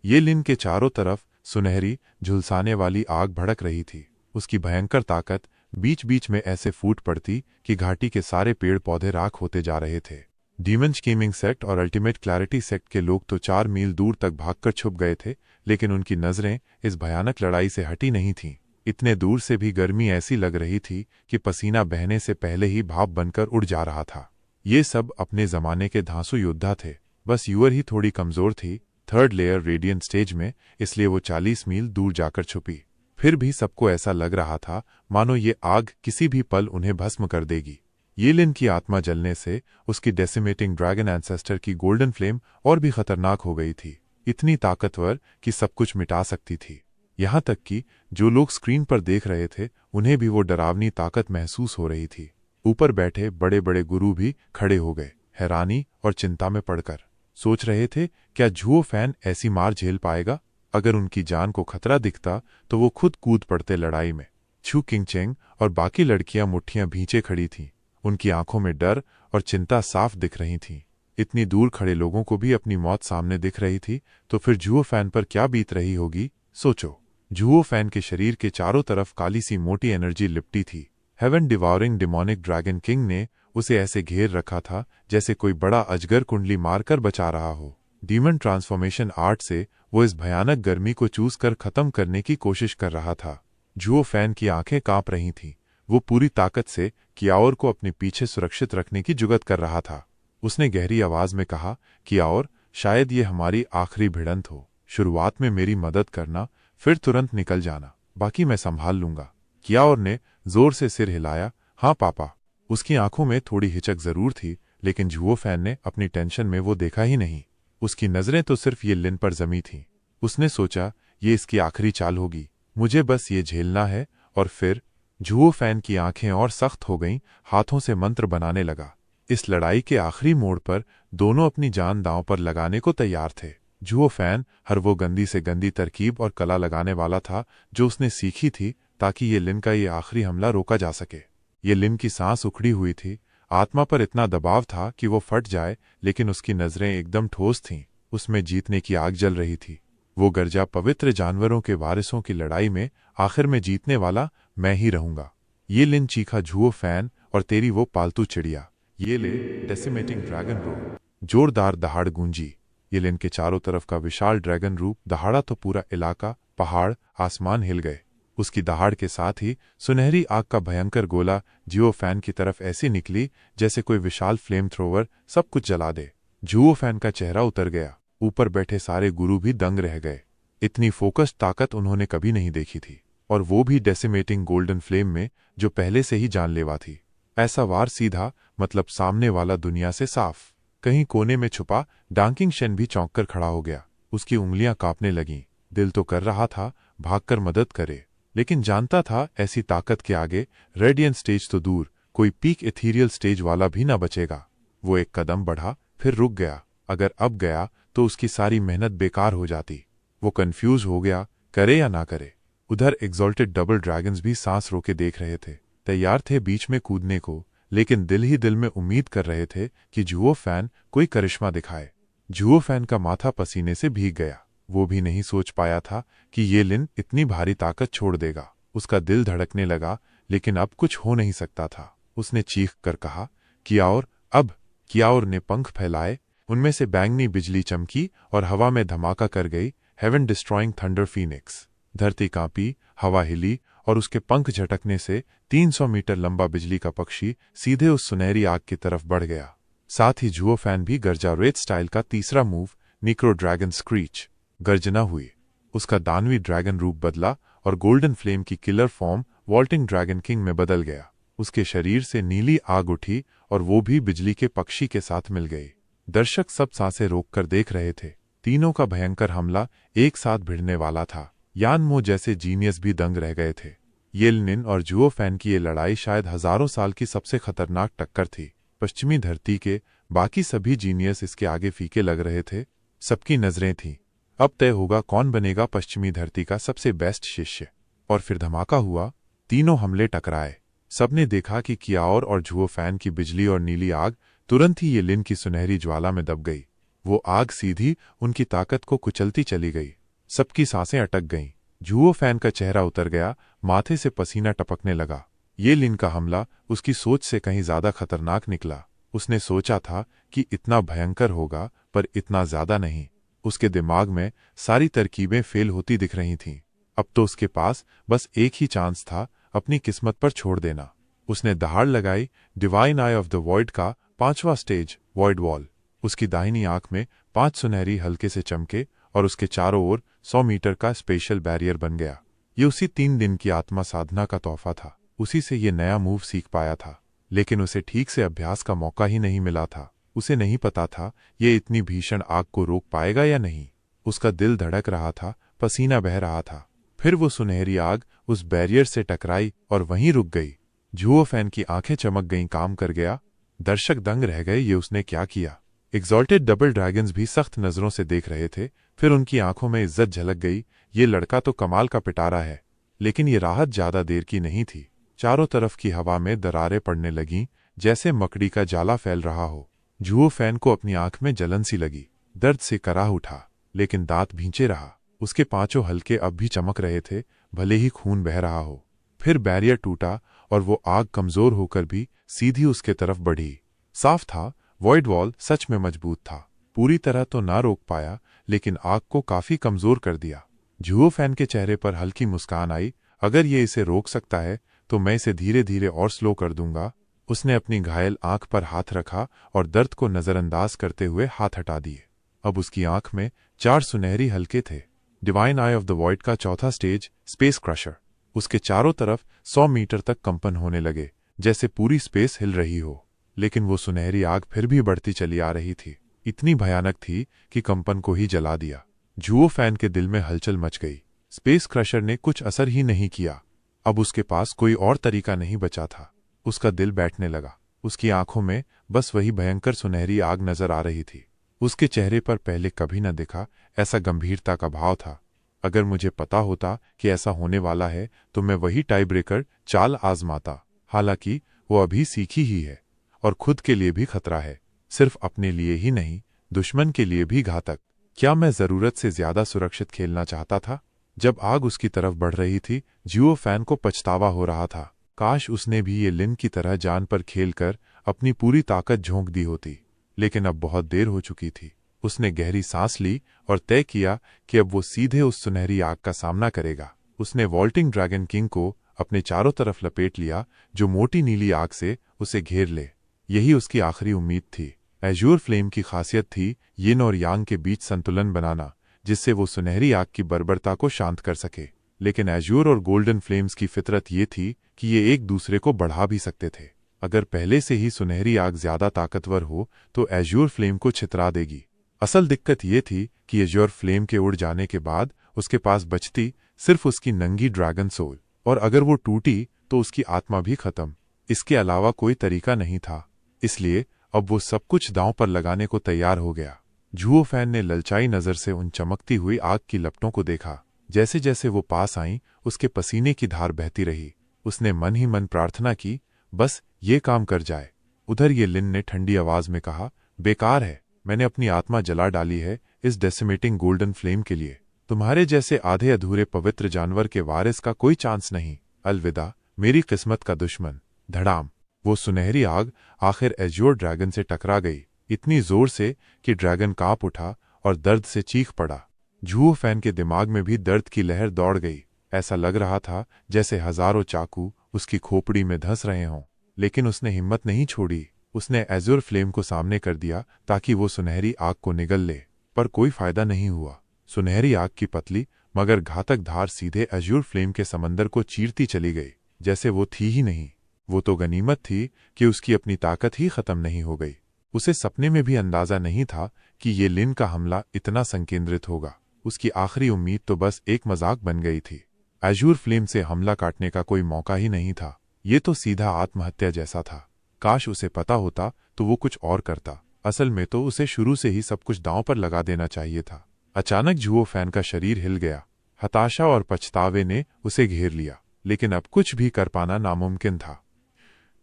ये लिन के चारों तरफ सुनहरी झुलसाने वाली आग भड़क रही थी। उसकी भयंकर ताकत बीच बीच में ऐसे फूट पड़ती कि घाटी के सारे पेड़ पौधे राख होते जा रहे थे। डीमन स्कीमिंग सेक्ट और अल्टीमेट क्लैरिटी सेक्ट के लोग तो 4 मील दूर तक भागकर छुप गए थे, लेकिन उनकी नजरें इस भयानक लड़ाई से हटी नहीं थीं। इतने दूर से भी गर्मी ऐसी लग रही थी कि पसीना बहने से पहले ही भाप बनकर उड़ जा रहा था। ये सब अपने जमाने के धांसू योद्धा थे, बस यूअर ही थोड़ी कमजोर थी 3rd लेयर रेडियंट स्टेज में, इसलिए वो 40 मील दूर जाकर छुपी। फिर भी सबको ऐसा लग रहा था मानो ये आग किसी भी पल उन्हें भस्म कर देगी। ये लिन की आत्मा जलने से उसकी डेसिमेटिंग ड्रैगन एंसेस्टर की गोल्डन फ्लेम और भी खतरनाक हो गई थी, इतनी ताकतवर कि सब कुछ मिटा सकती थी। यहां तक कि जो लोग स्क्रीन पर देख रहे थे, उन्हें भी वो डरावनी ताकत महसूस हो रही थी। ऊपर बैठे बड़े बड़े गुरु भी खड़े हो गए, हैरानी और चिंता में पड़कर सोच रहे थे, क्या जुओ फैन ऐसी मार झेल पाएगा? अगर उनकी जान को खतरा दिखता तो वो खुद कूद पड़ते लड़ाई में। छू किंगचेंग और बाकी लड़कियां मुट्ठियां भींचे खड़ी थीं। उनकी आंखों में डर और चिंता साफ दिख रही थीं। इतनी दूर खड़े लोगों को भी अपनी मौत सामने दिख रही थी, तो फिर जुओ फैन पर क्या बीत रही होगी? सोचो। जुओ फैन के शरीर के चारों तरफ काली सी मोटी एनर्जी लिपटी थी। हेवन डिवाउरिंग डिमोनिक ड्रैगन किंग ने उसे ऐसे घेर रखा था जैसे कोई बड़ा अजगर कुंडली मारकर बचा रहा हो। डीमन ट्रांसफॉर्मेशन आर्ट से वो इस भयानक गर्मी को चूस कर खत्म करने की कोशिश कर रहा था। जुओ फैन की आंखें कांप रही थीं। वो पूरी ताकत से क्याओर को अपने पीछे सुरक्षित रखने की जुगत कर रहा था। उसने गहरी आवाज में कहा, क्याओर, शायद ये हमारी आखिरी भिड़ंत हो। शुरुआत में मेरी मदद करना, फिर तुरंत निकल जाना, बाकी मैं संभाल लूंगा। क्याओर ने जोर से सिर हिलाया, हाँ पापा। उसकी आंखों में थोड़ी हिचक जरूर थी, लेकिन जुओ फैन ने अपनी टेंशन में वो देखा ही नहीं। उसकी नजरें तो सिर्फ ये लिन पर जमी थीं। उसने सोचा, ये इसकी आखिरी चाल होगी, मुझे बस ये झेलना है। और फिर जुओ फैन की आंखें और सख्त हो गईं, हाथों से मंत्र बनाने लगा। इस लड़ाई के आखिरी मोड़ पर दोनों अपनी जान दांव पर लगाने को तैयार थे। जुओ फैन हर वो गंदी से गंदी तरकीब और कला लगाने वाला था जो उसने सीखी थी, ताकि ये लिन का ये आखिरी हमला रोका जा सके। ये लिन की सांस उखड़ी हुई थी, आत्मा पर इतना दबाव था कि वो फट जाए, लेकिन उसकी नजरें एकदम ठोस थीं। उसमें जीतने की आग जल रही थी। वो गर्जा, पवित्र जानवरों के वारिसों की लड़ाई में आखिर में जीतने वाला मैं ही रहूंगा। ये लिन चीखा, जुओ फैन और तेरी वो पालतू चिड़िया। ये ले डेसिमेटिंग ड्रैगन रोल। जोरदार दहाड़ गूंजी। ये लिन के चारों तरफ का विशाल ड्रैगन रूप दहाड़ा तो पूरा इलाका, पहाड़, आसमान हिल गए। उसकी दहाड़ के साथ ही सुनहरी आग का भयंकर गोला जुओ फैन की तरफ ऐसी निकली जैसे कोई विशाल फ्लेम थ्रोवर सब कुछ जला दे। जुओ फैन का चेहरा उतर गया। ऊपर बैठे सारे गुरु भी दंग रह गए। इतनी फोकस्ड ताकत उन्होंने कभी नहीं देखी थी, और वो भी डेसिमेटिंग गोल्डन फ्लेम में, जो पहले से ही जानलेवा थी। ऐसा वार सीधा, मतलब सामने वाला दुनिया से साफ। कहीं कोने में छुपा डांकिंग शेन भी चौंक कर खड़ा हो गया। उसकी उंगलियां कांपने लगीं। दिल तो कर रहा था भागकर मदद करे, लेकिन जानता था ऐसी ताकत के आगे रेडियंट स्टेज तो दूर, कोई पीक एथीरियल स्टेज वाला भी ना बचेगा। वो एक कदम बढ़ा, फिर रुक गया। अगर अब गया तो उसकी सारी मेहनत बेकार हो जाती। वो कंफ्यूज हो गया, करे या ना करे। उधर एग्जॉल्टेड डबल ड्रैगन्स भी सांस रोके देख रहे थे, तैयार थे बीच में कूदने को, लेकिन दिल ही दिल में उम्मीद कर रहे थे कि जुओ फैन कोई करिश्मा दिखाए। जुओ फैन का माथा पसीने से भीग गया। वो भी नहीं सोच पाया था कि ये लिन इतनी भारी ताकत छोड़ देगा। उसका दिल धड़कने लगा, लेकिन अब कुछ हो नहीं सकता था। उसने चीख कर कहा, कियाओर। अब कियाओर ने पंख फैलाए। उनमें से बैंगनी बिजली चमकी और हवा में धमाका कर गई। Heaven destroying thunder phoenix. धरती कांपी, हवा हिली, और उसके पंख झटकने से 300 मीटर लंबा बिजली का पक्षी सीधे उस सुनहरी आग की तरफ बढ़ गया। साथ ही जुओ फैन भी गर्जा। रेड स्टाइल का तीसरा मूव, निक्रो ड्रैगन स्क्रीच। गर्जना हुई। उसका दानवी ड्रैगन रूप बदला और गोल्डन फ्लेम की killer form vaulting dragon king में बदल गया। उसके शरीर से नीली आग उठी और वो भी बिजली के पक्षी के साथ मिल गई। दर्शक सब सांसें रोककर देख रहे थे। तीनों का भयंकर हमला एक साथ भिड़ने वाला था। यान मो जैसे जीनियस भी दंग रह गए थे। ये लिन और जुओ फैन की ये लड़ाई शायद हजारों साल की सबसे खतरनाक टक्कर थी। पश्चिमी धरती के बाकी सभी जीनियस इसके आगे फीके लग रहे थे। सबकी नजरें थीं। अब तय होगा कौन बनेगा पश्चिमी धरती का सबसे बेस्ट शिष्य। और फिर धमाका हुआ। तीनों हमले टकराए। सबने देखा कि कियाओर और जुओ फैन की बिजली और नीली आग तुरंत ही ये लिन की सुनहरी ज्वाला में दब गई। वो आग सीधी उनकी ताकत को कुचलती चली गई। सबकी सांसें अटक गईं। जुओ फैन का चेहरा उतर गया, माथे से पसीना टपकने लगा। ये लिन का हमला उसकी सोच से कहीं ज्यादा खतरनाक निकला। उसने सोचा था कि इतना भयंकर होगा, पर इतना ज्यादा नहीं। उसके दिमाग में सारी तरकीबें फेल होती दिख रही थीं। अब तो उसके पास बस एक ही चांस था, अपनी किस्मत पर छोड़ देना। उसने दहाड़ लगाई। Divine eye of the void का 5वां स्टेज, वॉइड वॉल। उसकी दाहिनी आंख में 5 सुनहरी हल्के से चमके और उसके चारों ओर 100 मीटर का स्पेशल बैरियर बन गया। ये उसी 3 दिन की आत्मा साधना का तोहफा था। उसी से ये नया मूव सीख पाया था, लेकिन उसे ठीक से अभ्यास का मौका ही नहीं मिला था। उसे नहीं पता था ये इतनी भीषण आग को रोक पाएगा या नहीं। उसका दिल धड़क रहा था, पसीना बह रहा था। फिर वो सुनहरी आग उस बैरियर से टकराई और वहीं रुक गई। जुओ फैन की आंखें चमक गईं, काम कर गया। दर्शक दंग रह गए, ये उसने क्या किया। एग्जॉल्टेड डबल ड्रैगन्स भी सख्त नजरों से देख रहे थे। फिर उनकी आंखों में इज्जत झलक गई। ये लड़का तो कमाल का पिटारा है। लेकिन ये राहत ज्यादा देर की नहीं थी। चारों तरफ की हवा में दरारें पड़ने लगीं, जैसे मकड़ी का जाला फैल रहा हो। जुओ फैन को अपनी आंख में जलन सी लगी। दर्द से कराह उठा, लेकिन दांत भींचे रहा। उसके 5 हल्के अब भी चमक रहे थे, भले ही खून बह रहा हो। फिर बैरियर टूटा और वो आग कमजोर होकर भी सीधी उसके तरफ बढ़ी। साफ था, वॉइड वॉल सच में मजबूत था। पूरी तरह तो ना रोक पाया, लेकिन आग को काफी कमजोर कर दिया। जुओ फैन के चेहरे पर हल्की मुस्कान आई। अगर ये इसे रोक सकता है तो मैं इसे धीरे धीरे और स्लो कर दूंगा। उसने अपनी घायल आंख पर हाथ रखा और दर्द को नजरअंदाज करते हुए हाथ हटा दिए। अब उसकी आंख में 4 सुनहरी हल्के थे। Divine eye of the void का 4था स्टेज, स्पेस क्रशर। उसके चारों तरफ 100 मीटर तक कंपन होने लगे, जैसे पूरी स्पेस हिल रही हो। लेकिन वो सुनहरी आग फिर भी बढ़ती चली आ रही थी। इतनी भयानक थी कि कंपन को ही जला दिया। जुओ फैन के दिल में हलचल मच गई। स्पेस क्रशर ने कुछ असर ही नहीं किया। अब उसके पास कोई और तरीका नहीं बचा था। उसका दिल बैठने लगा। उसकी आंखों में बस वही भयंकर सुनहरी आग नजर आ रही थी। उसके चेहरे पर पहले कभी न दिखा ऐसा गंभीरता का भाव था। अगर मुझे पता होता कि ऐसा होने वाला है तो मैं वही टाई ब्रेकर चाल आजमाता। हालांकि वो अभी सीखी ही है और खुद के लिए भी खतरा है। सिर्फ अपने लिए ही नहीं, दुश्मन के लिए भी घातक। क्या मैं जरूरत से ज्यादा सुरक्षित खेलना चाहता था? जब आग उसकी तरफ बढ़ रही थी, जुओ फैन को पछतावा हो रहा था। काश उसने भी ये लिन की तरह जान पर खेलकर अपनी पूरी ताकत झोंक दी होती, लेकिन अब बहुत देर हो चुकी थी। उसने गहरी सांस ली और तय किया कि अब वो सीधे उस सुनहरी आग का सामना करेगा। उसने वॉल्टिंग ड्रैगन किंग को अपने चारों तरफ लपेट लिया, जो मोटी नीली आग से उसे घेर ले। यही उसकी आखिरी उम्मीद थी। एज्योर फ्लेम की खासियत थी यिन और यांग के बीच संतुलन बनाना, जिससे वो सुनहरी आग की बर्बरता को शांत कर सके। लेकिन एज्योर और गोल्डन फ्लेम्स की फितरत ये थी कि ये एक दूसरे को बढ़ा भी सकते थे। अगर पहले से ही सुनहरी आग ज्यादा ताकतवर हो तो एज्योर फ्लेम को छितरा देगी। असल दिक्कत ये थी कि एज्योर फ्लेम के उड़ जाने के बाद उसके पास बचती सिर्फ उसकी नंगी ड्रैगन सोल, और अगर वो टूटी तो उसकी आत्मा भी खत्म। इसके अलावा कोई तरीका नहीं था। इसलिए अब वो सब कुछ दांव पर लगाने को तैयार हो गया। झुओ फैन ने ललचाई नजर से उन चमकती हुई आग की लपटों को देखा। जैसे जैसे वो पास आईं, उसके पसीने की धार बहती रही। उसने मन ही मन प्रार्थना की, बस ये काम कर जाए। उधर ये लिन ने ठंडी आवाज में कहा, बेकार है, मैंने अपनी आत्मा जला डाली है इस डेसिमेटिंग गोल्डन फ्लेम के लिए। तुम्हारे जैसे आधे अधूरे पवित्र जानवर के वारिस का कोई चांस नहीं। अलविदा मेरी किस्मत का दुश्मन। धड़ाम। वो सुनहरी आग आखिर एज्योर ड्रैगन से टकरा गई, इतनी जोर से कि ड्रैगन कांप उठा और दर्द से चीख पड़ा। झुओ फैन के दिमाग में भी दर्द की लहर दौड़ गई। ऐसा लग रहा था जैसे हजारों चाकू उसकी खोपड़ी में धंस रहे हों। लेकिन उसने हिम्मत नहीं छोड़ी। उसने एज्योर फ्लेम को सामने कर दिया ताकि वो सुनहरी आग को निगल ले, पर कोई फायदा नहीं हुआ। सुनहरी आग की पतली मगर घातक धार सीधे एज्योर फ्लेम के समंदर को चीरती चली गई, जैसे वो थी ही नहीं। वो तो गनीमत थी कि उसकी अपनी ताकत ही खत्म नहीं हो गई। उसे सपने में भी अंदाजा नहीं था कि ये लिन का हमला इतना संकेंद्रित होगा। उसकी आखिरी उम्मीद तो बस एक मजाक बन गई थी। एज्योर फ्लेम से हमला काटने का कोई मौका ही नहीं था। ये तो सीधा आत्महत्या जैसा था। काश उसे पता होता तो वो कुछ और करता। असल में तो उसे शुरू से ही सब कुछ दांव पर लगा देना चाहिए था। अचानक झुओ फैन का शरीर हिल गया। हताशा और पछतावे ने उसे घेर लिया, लेकिन अब कुछ भी कर पाना नामुमकिन था।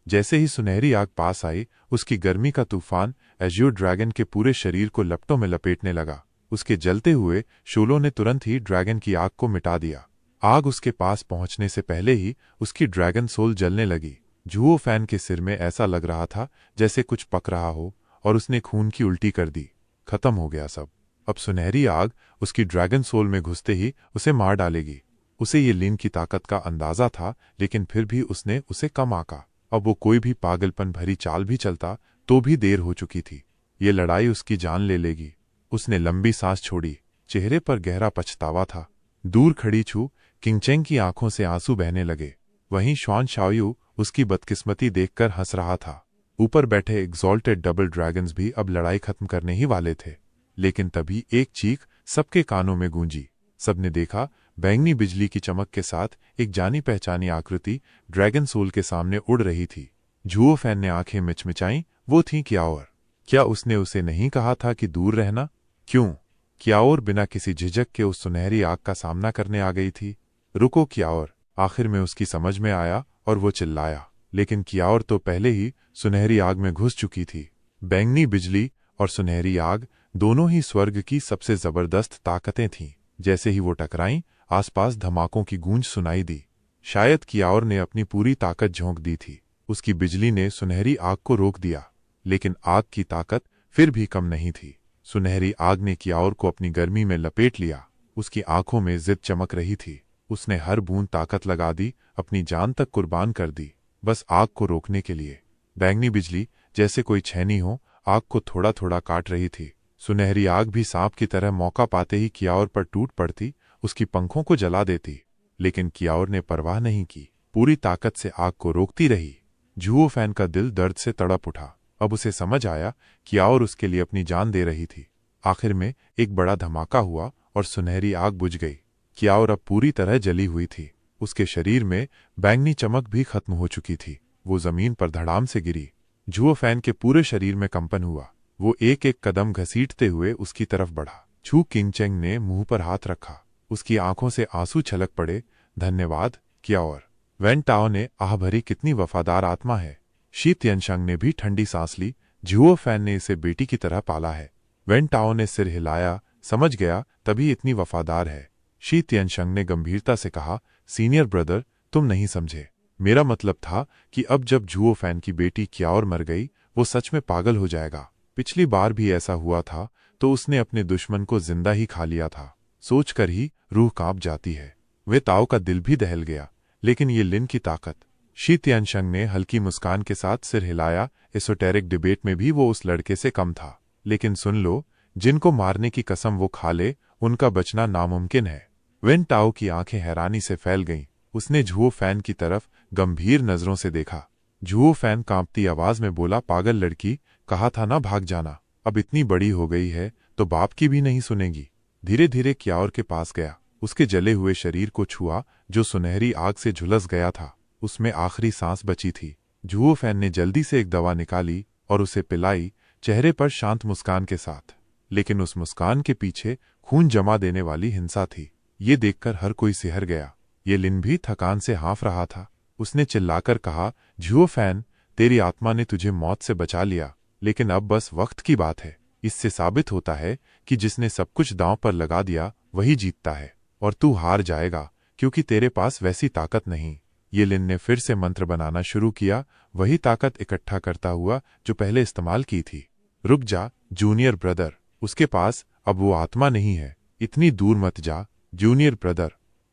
जैसे ही सुनहरी आग पास आई, उसकी गर्मी का तूफान एज्योर ड्रैगन के पूरे शरीर को लपटों में लपेटने लगा। उसके जलते हुए शोलों ने तुरंत ही ड्रैगन की आग को मिटा दिया। आग उसके पास पहुंचने से पहले ही उसकी ड्रैगन सोल जलने लगी। झुओ फैन के सिर में ऐसा लग रहा था जैसे कुछ पक रहा हो, और उसने खून की उल्टी कर दी। खत्म हो गया सब। अब सुनहरी आग उसकी ड्रैगन सोल में घुसते ही उसे मार डालेगी। उसे ये लिन की ताकत का अंदाजा था, लेकिन फिर भी उसने उसे कम आंका। अब वो कोई भी पागलपन भरी चाल भी चलता तो भी देर हो चुकी थी। ये लड़ाई उसकी जान ले लेगी। उसने लंबी सांस छोड़ी। चेहरे पर गहरा पछतावा था। दूर खड़ी छू किंगचेंग की आंखों से आंसू बहने लगे। वहीं श्वान शाओयू उसकी बदकिस्मती देखकर हंस रहा था। ऊपर बैठे एग्जॉल्टेड डबल ड्रैगन्स भी अब लड़ाई खत्म करने ही वाले थे। लेकिन तभी एक चीख सबके कानों में गूंजी। सबने देखा, बैंगनी बिजली की चमक के साथ एक जानी पहचानी आकृति ड्रैगन सोल के सामने उड़ रही थी। झुओ फैन ने आंखें मिचमिचाईं। वो थी क्याओर। क्या उसने उसे नहीं कहा था कि दूर रहना? क्यों? क्याओर बिना किसी झिझक के उस सुनहरी आग का सामना करने आ गई थी। रुको क्याओर! आखिर में उसकी समझ में आया और वो चिल्लाया। लेकिन क्याओर तो पहले ही सुनहरी आग में घुस चुकी थी। बैंगनी बिजली और सुनहरी आग दोनों ही स्वर्ग की सबसे जबरदस्त ताकतें थीं। जैसे ही वो टकराईं, आसपास धमाकों की गूंज सुनाई दी। शायद क्याओर ने अपनी पूरी ताकत झोंक दी थी। उसकी बिजली ने सुनहरी आग को रोक दिया, लेकिन आग की ताकत फिर भी कम नहीं थी। सुनहरी आग ने क्याओर को अपनी गर्मी में लपेट लिया। उसकी आंखों में जिद चमक रही थी। उसने हर बूंद ताकत लगा दी, अपनी जान तक कुर्बान कर दी, बस आग को रोकने के लिए। बैंगनी बिजली जैसे कोई छेनी हो, आग को थोड़ा थोड़ा काट रही थी। सुनहरी आग भी सांप की तरह मौका पाते ही क्याओर पर टूट पड़ती, उसकी पंखों को जला देती। लेकिन क्याओर ने परवाह नहीं की, पूरी ताकत से आग को रोकती रही। झुओ फैन का दिल दर्द से तड़प उठा। अब उसे समझ आया क्याओर उसके लिए अपनी जान दे रही थी। आखिर में एक बड़ा धमाका हुआ और सुनहरी आग बुझ गई। क्याओर अब पूरी तरह जली हुई थी। उसके शरीर में बैंगनी चमक भी खत्म हो चुकी थी। वो जमीन पर धड़ाम से गिरी। झुओ फैन के पूरे शरीर में कंपन हुआ। वो एक एक कदम घसीटते हुए उसकी तरफ बढ़ा। छू किंगचेंग ने मुंह पर हाथ रखा। उसकी आंखों से आंसू छलक पड़े। धन्यवाद क्याओर। वैन टाओ ने आह भरी, कितनी वफादार आत्मा है। शी तियनशंग ने भी ठंडी सांस ली। झुओ फैन ने इसे बेटी की तरह पाला है। वैन टाओ ने सिर हिलाया, समझ गया, तभी इतनी वफादार है। शी तियनशंग ने गंभीरता से कहा, सीनियर ब्रदर, तुम नहीं समझे। मेरा मतलब था कि अब जब जुओ फैन की बेटी क्याओर मर गई, वो सच में पागल हो जाएगा। पिछली बार भी ऐसा हुआ था, तो उसने अपने दुश्मन को जिंदा ही खा लिया था। सोचकर ही रूह कांप जाती है। वे ताओ का दिल भी दहल गया। लेकिन ये लिन की ताकत। शी तियानशंग ने हल्की मुस्कान के साथ सिर हिलाया। एसोटेरिक डिबेट में भी वो उस लड़के से कम था। लेकिन सुन लो, जिनको मारने की कसम वो खा ले, उनका बचना नामुमकिन है। वेन टाओ की आंखें हैरानी से फैल गईं। उसने जुओ फैन की तरफ गंभीर नजरों से देखा। जुओ फैन कांपती आवाज में बोला, पागल लड़की, कहा था ना भाग जाना। अब इतनी बड़ी हो गई है तो बाप की भी नहीं सुनेगी। धीरे धीरे क्याओर के पास गया। उसके जले हुए शरीर को छुआ, जो सुनहरी आग से झुलस गया था। उसमें आखिरी सांस बची थी। जुओ फैन ने जल्दी से एक दवा निकाली और उसे पिलाई, चेहरे पर शांत मुस्कान के साथ। लेकिन उस मुस्कान के पीछे खून जमा देने वाली हिंसा थी। ये देखकर हर कोई सिहर गया। ये लिन भी थकान से हाँफ रहा था। उसने चिल्लाकर कहा, जुओ फैन, तेरी आत्मा ने तुझे मौत से बचा लिया, लेकिन अब बस वक्त की बात है। इससे साबित होता है कि जिसने सब कुछ दांव पर लगा दिया वही जीतता है, और तू हार जाएगा क्योंकि तेरे पास वैसी ताकत नहीं। ये लिन ने फिर से मंत्र बनाना शुरू किया, वही ताकत इकट्ठा करता हुआ जो पहले इस्तेमाल की थी। रुक जा जूनियर ब्रदर, उसके पास अब वो आत्मा नहीं है। इतनी दूर मत जा जूनियर ब्रदर,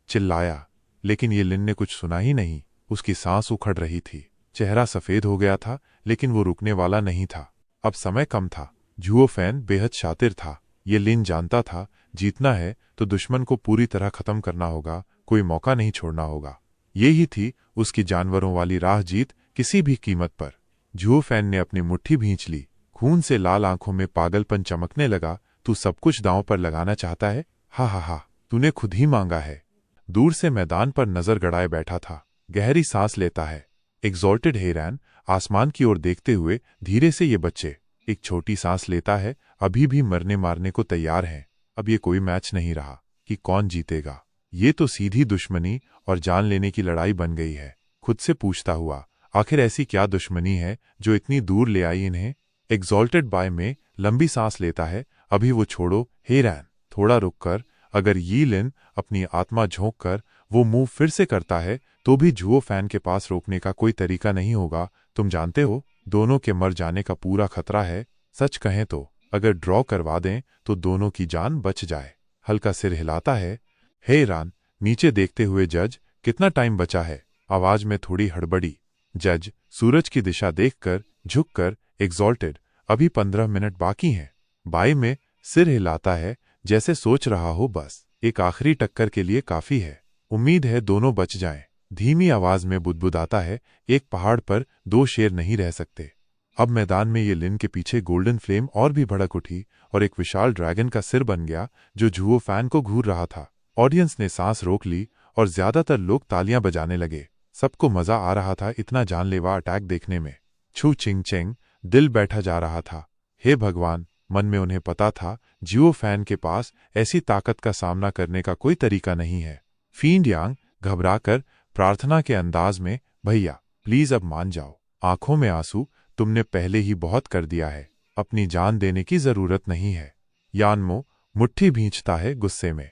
चिल्लाया। लेकिन ये लिन ने कुछ सुना ही नहीं। उसकी सांस उखड़ रही थी, चेहरा सफेद हो गया था, लेकिन वो रुकने वाला नहीं था। अब समय कम था। जुओ फैन बेहद शातिर था। ये लिन जानता था, जीतना है तो दुश्मन को पूरी तरह खत्म करना होगा, कोई मौका नहीं छोड़ना होगा। यही थी उसकी जानवरों वाली राह, जीत किसी भी कीमत पर। जुओ फैन ने अपनी मुट्ठी भींच ली। खून से लाल आंखों में पागलपन चमकने लगा। तू सब कुछ दांव पर लगाना चाहता है? हा हा हा, तूने खुद ही मांगा है। दूर से मैदान पर नजर गड़ाए बैठा था, गहरी सांस लेता है। एग्जॉल्टेड हेरैन आसमान की ओर देखते हुए धीरे से, ये बच्चे एक छोटी सांस लेता है, अभी भी मरने मारने को तैयार हैं। अब ये कोई मैच नहीं रहा कि कौन जीतेगा। ये तो सीधी दुश्मनी और जान लेने की लड़ाई बन गई है। खुद से पूछता हुआ, आखिर ऐसी क्या दुश्मनी है जो इतनी दूर ले आई इन्हें? एग्जॉल्टेड बाय में लंबी सांस लेता है। अभी वो छोड़ो हेरैन, थोड़ा रुककर। अगर यी लिन अपनी आत्मा झोंक कर वो मूव फिर से करता है, तो भी जुओ फैन के पास रोकने का कोई तरीका नहीं होगा। तुम जानते हो, दोनों के मर जाने का पूरा खतरा है। सच कहें तो अगर ड्रॉ करवा दें तो दोनों की जान बच जाए। हल्का सिर हिलाता है। हेरान नीचे देखते हुए, जज, कितना टाइम बचा है? आवाज में थोड़ी हड़बड़ी। जज सूरज की दिशा देखकर झुककर, एग्जॉल्टेड, अभी 15 मिनट बाकी हैं। बाई में सिर हिलाता है, जैसे सोच रहा हो बस एक आखिरी टक्कर के लिए काफी है। उम्मीद है दोनों बच जाएं। धीमी आवाज में बुदबुदाता है, एक पहाड़ पर 2 शेर नहीं रह सकते। अब मैदान में ये लिन के पीछे गोल्डन फ्लेम और भी भड़क उठी और एक विशाल ड्रैगन का सिर बन गया जो जुओ फैन को घूर रहा था। ऑडियंस ने सांस रोक ली और ज्यादातर लोग तालियां बजाने लगे। सबको मजा आ रहा था इतना जानलेवा अटैक देखने में। छू चिंग चेंग दिल बैठा जा रहा था। हे भगवान, मन में उन्हें पता था जुओ फैन के पास ऐसी ताकत का सामना करने का कोई तरीका नहीं है। फींड यांग घबराकर प्रार्थना के अंदाज में, भैया प्लीज अब मान जाओ। आंखों में आंसू, तुमने पहले ही बहुत कर दिया है, अपनी जान देने की जरूरत नहीं है। यानमो मुट्ठी भींचता है गुस्से में।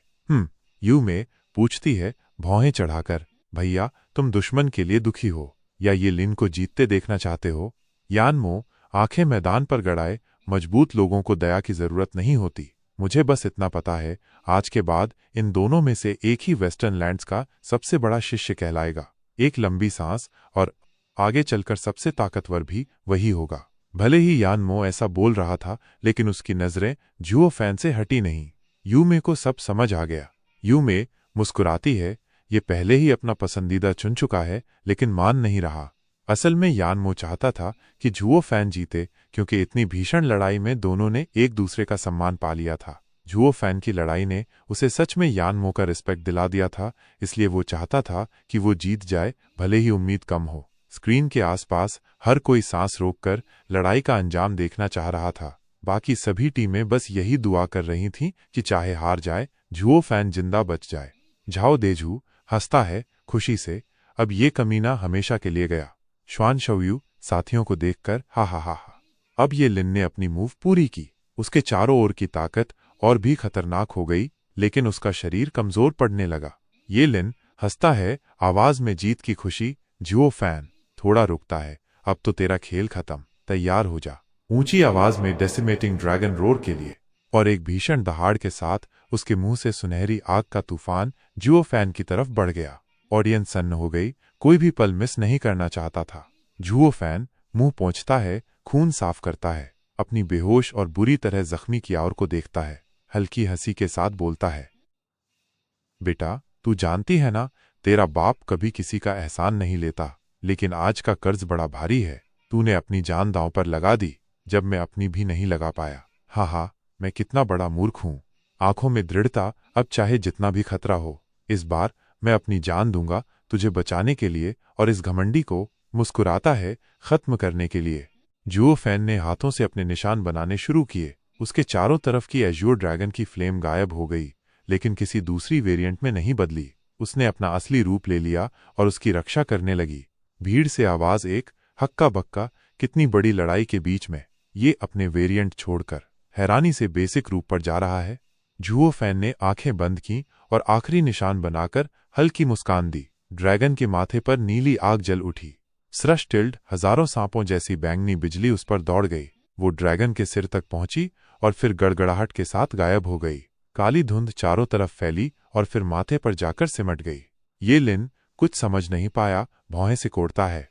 यू में पूछती है भौहें चढ़ाकर, भैया तुम दुश्मन के लिए दुखी हो या ये लिन को जीतते देखना चाहते हो? यानमो आंखें मैदान पर गड़ाए, मजबूत लोगों को दया की जरूरत नहीं होती। मुझे बस इतना पता है, आज के बाद इन दोनों में से एक ही वेस्टर्न लैंड्स का सबसे बड़ा शिष्य कहलाएगा। एक लंबी सांस, और आगे चलकर सबसे ताकतवर भी वही होगा। भले ही यानमो ऐसा बोल रहा था, लेकिन उसकी नजरें जुओ फैन से हटी नहीं। यूमे को सब समझ आ गया। यूमे मुस्कुराती है, ये पहले ही अपना पसंदीदा चुन चुका है, लेकिन मान नहीं रहा। असल में यानमो चाहता था कि जुओ फैन जीते, क्योंकि इतनी भीषण लड़ाई में दोनों ने एक दूसरे का सम्मान पा लिया था। जुओ फैन की लड़ाई ने उसे सच में यानमो का रिस्पेक्ट दिला दिया था, इसलिए वो चाहता था कि वो जीत जाए, भले ही उम्मीद कम हो। स्क्रीन के आसपास हर कोई सांस रोककर लड़ाई का अंजाम देखना चाह रहा था। बाकी सभी टीमें बस यही दुआ कर रही थीं कि चाहे हार जाए, जुओ फैन जिंदा बच जाए। झाओ देजू हंसता है खुशी से, अब ये कमीना हमेशा के लिए गया। श्वान शव्यू साथियों को देखकर, हा हा हा हा। अब ये लिन ने अपनी मूव पूरी की। उसके चारों ओर की ताकत और भी खतरनाक हो गई, लेकिन उसका शरीर कमजोर पड़ने लगा। ये लिन हंसता है, आवाज में जीत की खुशी, जुओ फैन थोड़ा रुकता है। अब तो तेरा खेल खत्म, तैयार हो जा। ऊंची आवाज में डेसिमेटिंग ड्रैगन रोर के लिए, और एक भीषण दहाड़ के साथ उसके मुंह से सुनहरी आग का तूफान जुओ फैन की तरफ बढ़ गया। ऑडियंस सन्न हो गई, कोई भी पल मिस नहीं करना चाहता था। जुओ फैन मुंह पोंछता है, खून साफ करता है, अपनी बेहोश और बुरी तरह जख्मी कियार को देखता है, हल्की हंसी के साथ बोलता है, बेटा तू जानती है ना, तेरा बाप कभी किसी का एहसान नहीं लेता, लेकिन आज का कर्ज बड़ा भारी है। तूने अपनी जान दांव पर लगा दी, जब मैं अपनी भी नहीं लगा पाया। हा, मैं कितना बड़ा मूर्ख हूं। आंखों में दृढ़ता, अब चाहे जितना भी खतरा हो, इस बार मैं अपनी जान दूंगा तुझे बचाने के लिए और इस घमंडी को, मुस्कुराता है, खत्म करने के लिए। जुओ फैन ने हाथों से अपने निशान बनाने शुरू किए। उसके चारों तरफ की एज्योर ड्रैगन की फ्लेम गायब हो गई, लेकिन किसी दूसरी वेरिएंट में नहीं बदली। उसने अपना असली रूप ले लिया और उसकी रक्षा करने लगी। भीड़ से आवाज एक, हक्का बक्का, कितनी बड़ी लड़ाई के बीच में ये अपने वेरिएंट छोड़कर हैरानी से बेसिक रूप पर जा रहा है। जुओ फैन ने आंखें बंद की और आखिरी निशान बनाकर हल्की मुस्कान दी। ड्रैगन के माथे पर नीली आग जल उठी। स्रश टिल्ड हजारों सांपों जैसी बैंगनी बिजली उस पर दौड़ गई। वो ड्रैगन के सिर तक पहुंची और फिर गड़गड़ाहट के साथ गायब हो गई। काली धुंध चारों तरफ फैली और फिर माथे पर जाकर सिमट गई। ये लिन कुछ समझ नहीं पाया, भौहें सिकोड़ता है।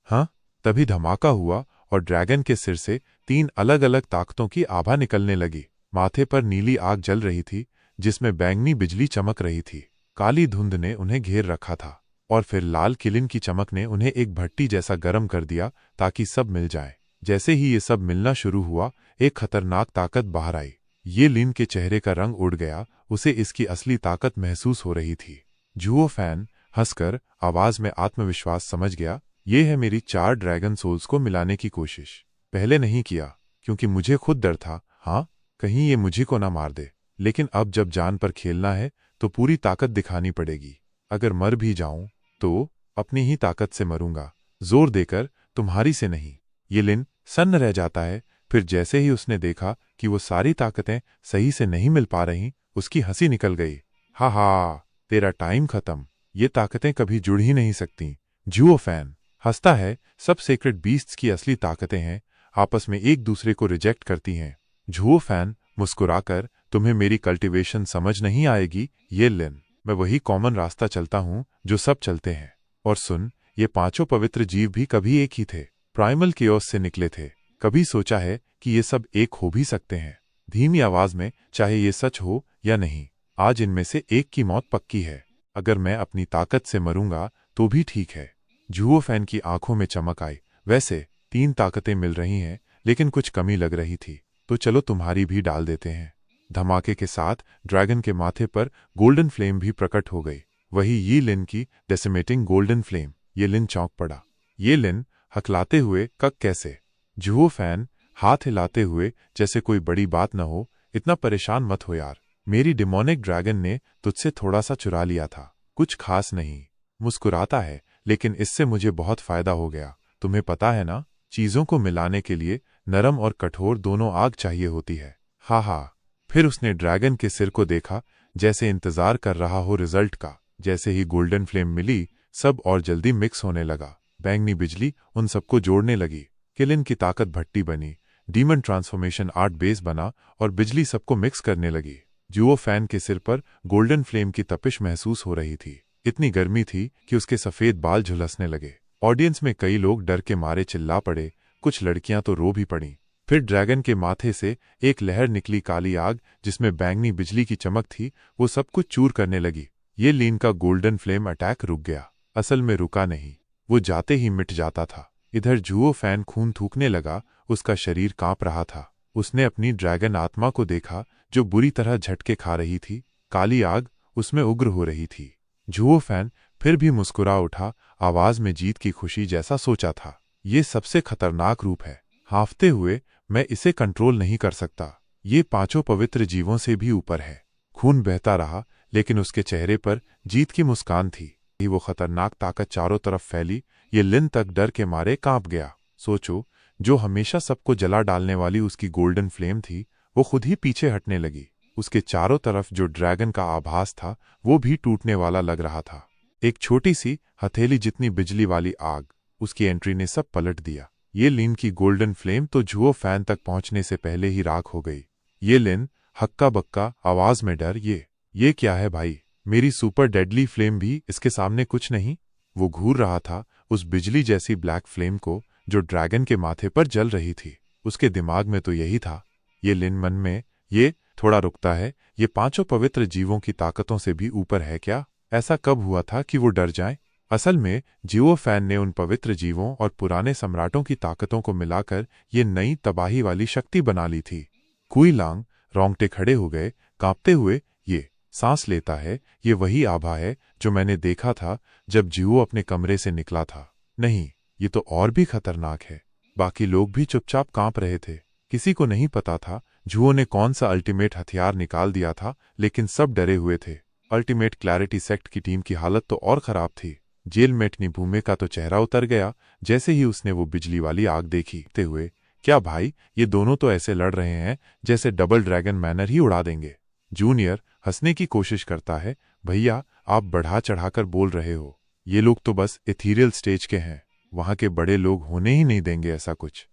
हाँ, तभी धमाका हुआ और ड्रैगन के सिर से 3 अलग अलग ताकतों की आभा निकलने लगी। माथे पर नीली आग जल रही थी, जिसमें बैंगनी बिजली चमक रही थी। काली धुंध ने उन्हें घेर रखा था और फिर लाल किलिन की चमक ने उन्हें एक भट्टी जैसा गर्म कर दिया ताकि सब मिल जाए। जैसे ही ये सब मिलना शुरू हुआ, एक खतरनाक ताकत बाहर आई। ये लिन के चेहरे का रंग उड़ गया, उसे इसकी असली ताकत महसूस हो रही थी। जुओ फैन हंसकर आवाज में आत्मविश्वास समझ गया, ये है मेरी 4 ड्रैगन सोल्स को मिलाने की कोशिश। पहले नहीं किया क्योंकि मुझे खुद डर था, हाँ, कहीं ये मुझे को ना मार दे। लेकिन अब जब जान पर खेलना है तो पूरी ताकत दिखानी पड़ेगी। अगर मर भी जाऊं तो अपनी ही ताकत से मरूंगा, जोर देकर, तुम्हारी से नहीं। ये लिन सन्न रह जाता है। फिर जैसे ही उसने देखा कि वो सारी ताकतें सही से नहीं मिल पा रहीं, उसकी हंसी निकल गई। हा, तेरा टाइम खत्म, ये ताकतें कभी जुड़ ही नहीं सकती। जुओ फैन हंसता है, सब सीक्रेट बीस्ट्स की असली ताकतें हैं, आपस में एक दूसरे को रिजेक्ट करती हैं। जुओ फैन मुस्कुराकर, तुम्हें मेरी कल्टीवेशन समझ नहीं आएगी ये लिन, मैं वही कॉमन रास्ता चलता हूं जो सब चलते हैं। और सुन, ये 5 पवित्र जीव भी कभी एक ही थे, प्राइमल कियोस से निकले थे। कभी सोचा है कि ये सब एक हो भी सकते हैं? धीमी आवाज में, चाहे ये सच हो या नहीं, आज इनमें से एक की मौत पक्की है। अगर मैं अपनी ताकत से मरूंगा तो भी ठीक है। जुओ फैन की आंखों में चमक आई। वैसे 3 ताकतें मिल रही हैं, लेकिन कुछ कमी लग रही थी, तो चलो तुम्हारी भी डाल देते हैं। धमाके के साथ ड्रैगन के माथे पर गोल्डन फ्लेम भी प्रकट हो गई, वही ये लिन की डेसिमेटिंग गोल्डन फ्लेम। ये लिन चौंक पड़ा। ये लिन हकलाते हुए, कक कैसे? जुओ फैन हाथ हिलाते हुए, जैसे कोई बड़ी बात न हो, इतना परेशान मत हो यार, मेरी डिमोनिक ड्रैगन ने तुझसे थोड़ा सा चुरा लिया था, कुछ खास नहीं। मुस्कुराता है, लेकिन इससे मुझे बहुत फायदा हो गया। तुम्हें पता है ना, चीजों को मिलाने के लिए नरम और कठोर दोनों आग चाहिए होती है। हा। फिर उसने ड्रैगन के सिर को देखा, जैसे इंतजार कर रहा हो रिजल्ट का। जैसे ही गोल्डन फ्लेम मिली, सब और जल्दी मिक्स होने लगा। बैंगनी बिजली उन सबको जोड़ने लगी। किलिन की ताकत भट्टी बनी, डीमन ट्रांसफॉर्मेशन आर्ट बेस बना और बिजली सबको मिक्स करने लगी। जुओ फैन के सिर पर गोल्डन फ्लेम की तपिश महसूस हो रही थी। इतनी गर्मी थी कि उसके सफेद बाल झुलसने लगे। ऑडियंस में कई लोग डर के मारे चिल्ला पड़े, कुछ लड़कियां तो रो भी पड़ीं। फिर ड्रैगन के माथे से एक लहर निकली, काली आग जिसमें बैंगनी बिजली की चमक थी, वो सब कुछ चूर करने लगी। ये लीन का गोल्डन फ्लेम अटैक रुक गया। असल में रुका नहीं, वो जाते ही मिट जाता था। इधर जुओ फैन खून थूकने लगा, उसका शरीर कांप रहा था। उसने अपनी ड्रैगन आत्मा को देखा, जो बुरी तरह झटके खा रही थी। काली आग उसमें उग्र हो रही थी। जुओ फैन फिर भी मुस्कुरा उठा, आवाज में जीत की खुशी जैसा सोचा था। ये सबसे खतरनाक रूप है। हांफते हुए, मैं इसे कंट्रोल नहीं कर सकता। ये 5 पवित्र जीवों से भी ऊपर है। खून बहता रहा, लेकिन उसके चेहरे पर जीत की मुस्कान थी। वो खतरनाक ताकत चारों तरफ फैली। ये लिन तक डर के मारे कांप गया। सोचो, जो हमेशा सबको जला डालने वाली उसकी गोल्डन फ्लेम थी, वो खुद ही पीछे हटने लगी। उसके चारों तरफ जो ड्रैगन का आभास था, वो भी टूटने वाला लग रहा था। एक छोटी सी हथेली जितनी बिजली वाली आग, उसकी एंट्री ने सब पलट दिया। ये लिन की गोल्डन फ्लेम तो जुओ फैन तक पहुंचने से पहले ही राख हो गई। ये लिन हक्का बक्का आवाज में डर, ये क्या है भाई, मेरी सुपर डेडली फ्लेम भी इसके सामने कुछ नहीं। वो घूर रहा था उस बिजली जैसी ब्लैक फ्लेम को जो ड्रैगन के माथे पर जल रही थी। उसके दिमाग में तो यही था। ये लिन मन में, ये थोड़ा रुकता है, ये पांचों पवित्र जीवों की ताकतों से भी ऊपर है क्या? ऐसा कब हुआ था कि वो डर जाएं? असल में जुओ फैन ने उन पवित्र जीवों और पुराने सम्राटों की ताकतों को मिलाकर ये नई तबाही वाली शक्ति बना ली थी। कुई लांग रोंगटे खड़े हो गए, कांपते हुए। ये सांस लेता है, ये वही आभा है जो मैंने देखा था जब जुओ अपने कमरे से निकला था। नहीं, ये तो और भी खतरनाक है। बाकी लोग भी चुपचाप कांप रहे थे। किसी को नहीं पता था जुओ ने कौन सा अल्टीमेट हथियार निकाल दिया था, लेकिन सब डरे हुए थे। अल्टीमेट क्लैरिटी सेक्ट की टीम की हालत तो और खराब थी। जेलमेट निभूमे का तो चेहरा उतर गया जैसे ही उसने वो बिजली वाली आग देखी ते हुए। क्या भाई, ये दोनों तो ऐसे लड़ रहे हैं जैसे डबल ड्रैगन मैनर ही उड़ा देंगे। जूनियर हंसने की कोशिश करता है। भैया, आप बढ़ा चढ़ाकर बोल रहे हो। ये लोग तो बस एथीरियल स्टेज के हैं, वहां के बड़े लोग होने ही नहीं देंगे ऐसा कुछ।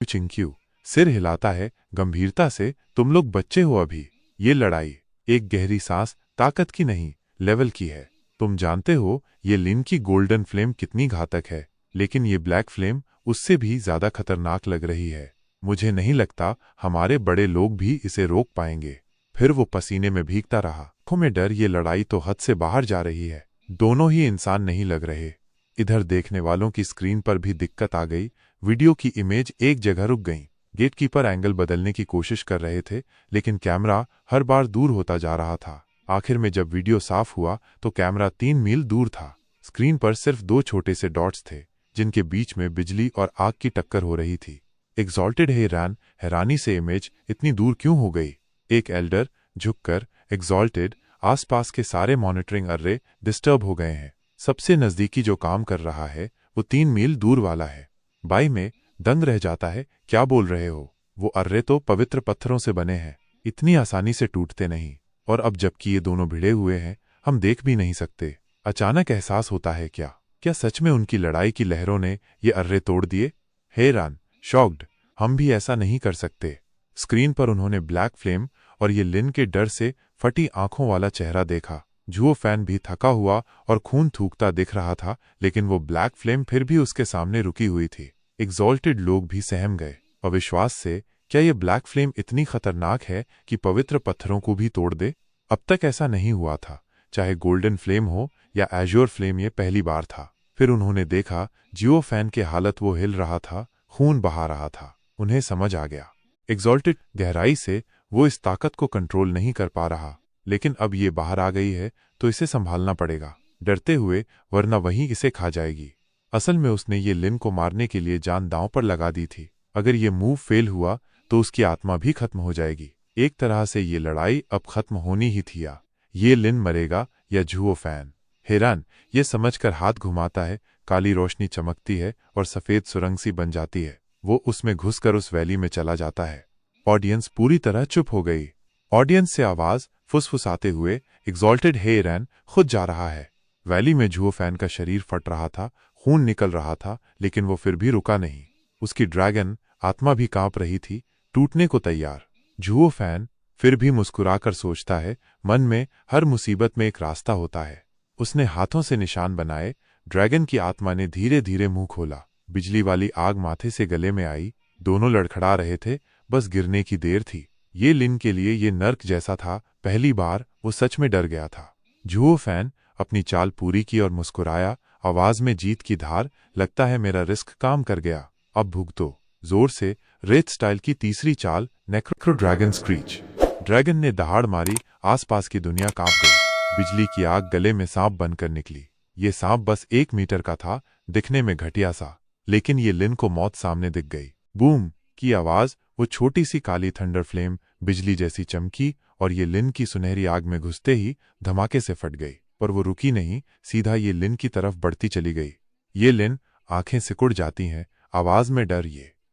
चिंक्यू सिर हिलाता है गंभीरता से। तुम लोग बच्चे हो अभी। ये लड़ाई एक गहरी सांस, ताकत की नहीं, लेवल की है। तुम जानते हो ये लिन की गोल्डन फ्लेम कितनी घातक है, लेकिन ये ब्लैक फ्लेम उससे भी ज्यादा खतरनाक लग रही है। मुझे नहीं लगता हमारे बड़े लोग भी इसे रोक पाएंगे। फिर वो पसीने में भीगता रहा। आंखों में डर, ये लड़ाई तो हद से बाहर जा रही है। दोनों ही इंसान नहीं लग रहे। इधर देखने वालों की स्क्रीन पर भी दिक्कत आ गई। वीडियो की इमेज एक जगह रुक गई। गेटकीपर एंगल बदलने की कोशिश कर रहे थे, लेकिन कैमरा हर बार दूर होता जा रहा था। आखिर में जब वीडियो साफ हुआ तो कैमरा 3 मील दूर था। स्क्रीन पर सिर्फ 2 छोटे से डॉट्स थे, जिनके बीच में बिजली और आग की टक्कर हो रही थी। एग्जॉल्टेड हेरान हैरानी से इमेज इतनी दूर क्यों हो गई? एक एल्डर झुककर, एग्जॉल्टेड, आसपास के सारे मॉनिटरिंग अर्रे डिस्टर्ब हो गए हैं। सबसे नजदीकी जो काम कर रहा है वो 3 मील दूर वाला है। बाई में दंग रह जाता है। क्या बोल रहे हो? वो अर्रे तो पवित्र पत्थरों से बने हैं, इतनी आसानी से टूटते नहीं। और अब जबकि ये दोनों भिड़े हुए हैं, हम देख भी नहीं सकते। अचानक एहसास होता है, क्या सच में उनकी लड़ाई की लहरों ने ये अर्रे तोड़ दिए? हैरान, शॉक्ड, हम भी ऐसा नहीं कर सकते। स्क्रीन पर उन्होंने ब्लैक फ्लेम और ये लिन के डर से फटी आंखों वाला चेहरा देखा। जुओ फैन भी थका हुआ और खून थूकता दिख रहा था, लेकिन वो ब्लैक फ्लेम फिर भी उसके सामने रुकी हुई थी। एग्जॉल्टेड लोग भी सहम गए अविश्वास से। क्या ये ब्लैक फ्लेम इतनी खतरनाक है कि पवित्र पत्थरों को भी तोड़ दे? अब तक ऐसा नहीं हुआ था, चाहे गोल्डन फ्लेम हो या एज्योर फ्लेम, ये पहली बार था। फिर उन्होंने देखा जुओ फैन के हालत, वो हिल रहा था, खून बहा रहा था। उन्हें समझ आ गया। एग्जॉल्टेड गहराई से, वो इस ताकत को कंट्रोल नहीं कर पा रहा, लेकिन अब ये बाहर आ गई है तो इसे संभालना पड़ेगा डरते हुए, वरना वहीं इसे खा जाएगी। असल में उसने ये लिन को मारने के लिए जान दांव पर लगा दी थी। अगर ये मूव फेल हुआ तो उसकी आत्मा भी खत्म हो जाएगी। एक तरह से ये लड़ाई अब खत्म होनी ही थी। या ये लिन मरेगा या जुओ फैन। हैरान ये समझकर हाथ घुमाता है। काली रोशनी चमकती है और सफेद सुरंग सी बन जाती है। वो उसमें घुसकर उस वैली में चला जाता है। ऑडियंस पूरी तरह चुप हो गई। ऑडियंस से आवाज फुसफुसाते हुए एग्जॉल्टेड हैरान खुद जा रहा है। वैली में जुओ फैन का शरीर फट रहा था, खून निकल रहा था, लेकिन वो फिर भी रुका नहीं। उसकी ड्रैगन आत्मा भी कांप रही थी, टूटने को तैयार। जुओ फैन फिर भी मुस्कुराकर सोचता है, मन में हर मुसीबत में एक रास्ता होता है। उसने हाथों से निशान बनाए। ड्रैगन की आत्मा ने धीरे धीरे मुंह खोला। बिजली वाली आग माथे से गले में आई। दोनों लड़खड़ा रहे थे, बस गिरने की देर थी। ये लिन के लिए ये नर्क जैसा था। पहली बार वो सच में डर गया था। जुओ फैन अपनी चाल पूरी की और मुस्कुराया, आवाज में जीत की धार। लगता है मेरा रिस्क काम कर गया, अब भुगतो। जोर से रेत स्टाइल की तीसरी चाल, नेक्रो ड्रैगन स्क्रीच। ड्रैगन ने दहाड़ मारी, आसपास की दुनिया कांप गई। बिजली की आग गले में सांप बनकर निकली। ये सांप बस 1 मीटर का था, दिखने में घटिया सा, लेकिन ये लिन को मौत सामने दिख गई। बूम की आवाज, वो छोटी सी काली थंडर फ्लेम बिजली जैसी चमकी और ये लिन की सुनहरी आग में घुसते ही धमाके से फट गई। पर वो रुकी नहीं, सीधा ये लिन की तरफ बढ़ती चली गई। ये लिन आंखें सिकुड़ जाती हैं, आवाज में डर।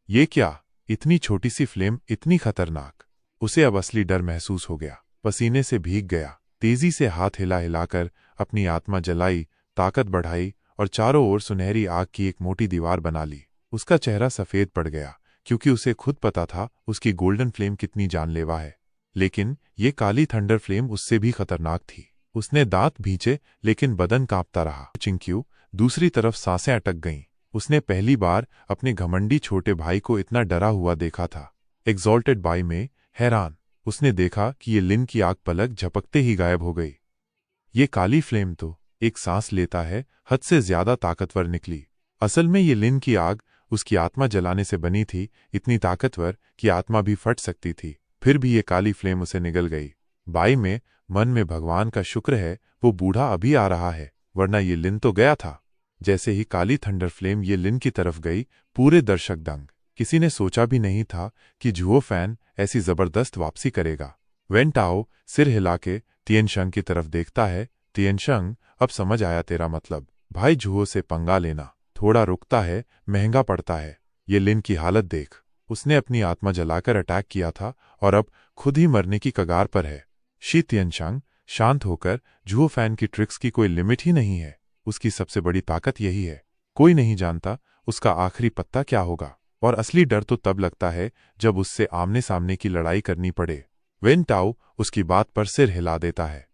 ये क्या? इतनी छोटी सी फ्लेम, इतनी खतरनाक। उसे अब असली डर महसूस हो गया। पसीने से भीग गया, तेजी से हाथ हिला हिलाकर अपनी आत्मा जलाई, ताकत बढ़ाई और चारों ओर सुनहरी आग की एक मोटी दीवार बना ली। उसका चेहरा सफ़ेद पड़ गया, क्योंकि उसे खुद पता था उसकी गोल्डन फ्लेम कितनी जानलेवा है। लेकिन ये काली थंडर फ्लेम उससे भी खतरनाक थी। उसने दांत भींचे, लेकिन बदन कांपता रहा। चिंक्यू दूसरी तरफ सांसें अटक गईं। उसने पहली बार अपने घमंडी छोटे भाई को इतना डरा हुआ देखा था। एग्जॉल्टेड बाई में हैरान उसने देखा कि ये लिन की आग पलक झपकते ही गायब हो गई। ये काली फ्लेम तो एक सांस लेता है हद से ज्यादा ताकतवर निकली। असल में ये लिन की आग उसकी आत्मा जलाने से बनी थी, इतनी ताकतवर कि आत्मा भी फट सकती थी। फिर भी ये काली फ्लेम उसे निगल गई। बाई में मन में भगवान का शुक्र है वो बूढ़ा अभी आ रहा है, वरना ये लिन तो गया था। जैसे ही काली थंडर फ्लेम ये लिन की तरफ गई, पूरे दर्शक दंग। किसी ने सोचा भी नहीं था कि झुओ फैन ऐसी जबरदस्त वापसी करेगा। वेन टाओ सिर हिला के तियनशंग की तरफ देखता है। तियनशंग, अब समझ आया तेरा मतलब। भाई झुओ से पंगा लेना थोड़ा रुकता है, महंगा पड़ता है। ये लिन की हालत देख, उसने अपनी आत्मा जलाकर अटैक किया था और अब खुद ही मरने की कगार पर है। शी तियनशंग, शांत होकर, झुओ फैन की ट्रिक्स की कोई लिमिट ही नहीं है। उसकी सबसे बड़ी ताकत यही है। कोई नहीं जानता उसका आखिरी पत्ता क्या होगा, और असली डर तो तब लगता है जब उससे आमने सामने की लड़ाई करनी पड़े। वेन टाओ उसकी बात पर सिर हिला देता है।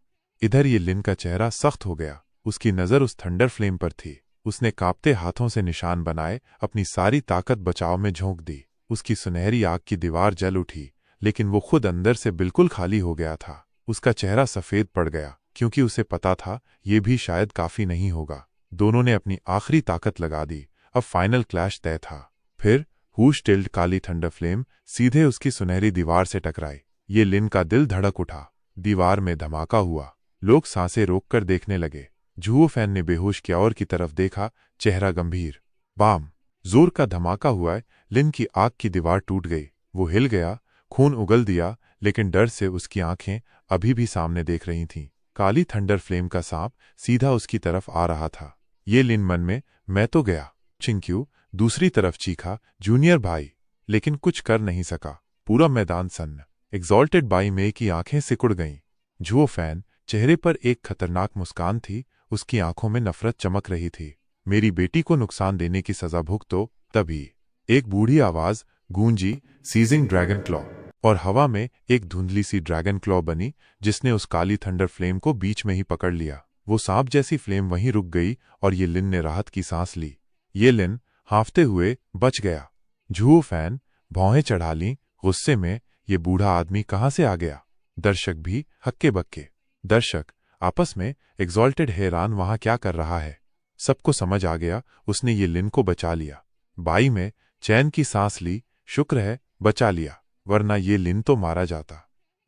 इधर ये लिन का चेहरा सख्त हो गया। उसकी नज़र उस थंडर फ्लेम पर थी। उसने कांपते हाथों से निशान बनाए, अपनी सारी ताकत बचाव में झोंक दी। उसकी सुनहरी आग की दीवार जल उठी, लेकिन वो खुद अंदर से बिल्कुल खाली हो गया था। उसका चेहरा सफ़ेद पड़ गया, क्योंकि उसे पता था ये भी शायद काफ़ी नहीं होगा। दोनों ने अपनी आखिरी ताकत लगा दी। अब फाइनल क्लैश तय था। फिर हुश टिल्ड काली थंडर फ्लेम सीधे उसकी सुनहरी दीवार से टकराई। ये लिन का दिल धड़क उठा। दीवार में धमाका हुआ। लोग सांसें रोककर देखने लगे। झुओ फैन ने बेहोश क्याओर की तरफ देखा, चेहरा गंभीर। बाम! जोर का धमाका हुआ। लिन की आग की दीवार टूट गई। वो हिल गया, खून उगल दिया, लेकिन डर से उसकी आंखें अभी भी सामने देख रही थीं। काली थंडर फ्लेम का सांप सीधा उसकी तरफ आ रहा था। ये लिन मन में मैं तो गया। चिंक्यू दूसरी तरफ चीखा, जूनियर भाई, लेकिन कुछ कर नहीं सका। पूरा मैदान सन्न। एग्जॉल्टेड बाई में की आंखें सिकुड़ गईं। झुओ फैन चेहरे पर एक खतरनाक मुस्कान थी। उसकी आंखों में नफरत चमक रही थी। मेरी बेटी को नुकसान देने की सजा भुगतो। तभी एक बूढ़ी आवाज गूंजी, सीजिंग ड्रैगन क्लॉ, और हवा में एक धुंधली सी ड्रैगन क्लॉ बनी, जिसने उस काली थंडर फ्लेम को बीच में ही पकड़ लिया। वो सांप जैसी फ्लेम वहीं रुक गई और ये लिन ने राहत की सांस ली। ये लिन हांफते हुए बच गया। झुओ फैन भौहें चढ़ा लीं, गुस्से में, ये बूढ़ा आदमी कहाँ से आ गया। दर्शक भी हक्के बक्के। दर्शक आपस में एग्जॉल्टेड हैरान वहां क्या कर रहा है। सबको समझ आ गया उसने ये लिन को बचा लिया। बाई में चैन की सांस ली, शुक्र है बचा लिया, वरना ये लिन तो मारा जाता।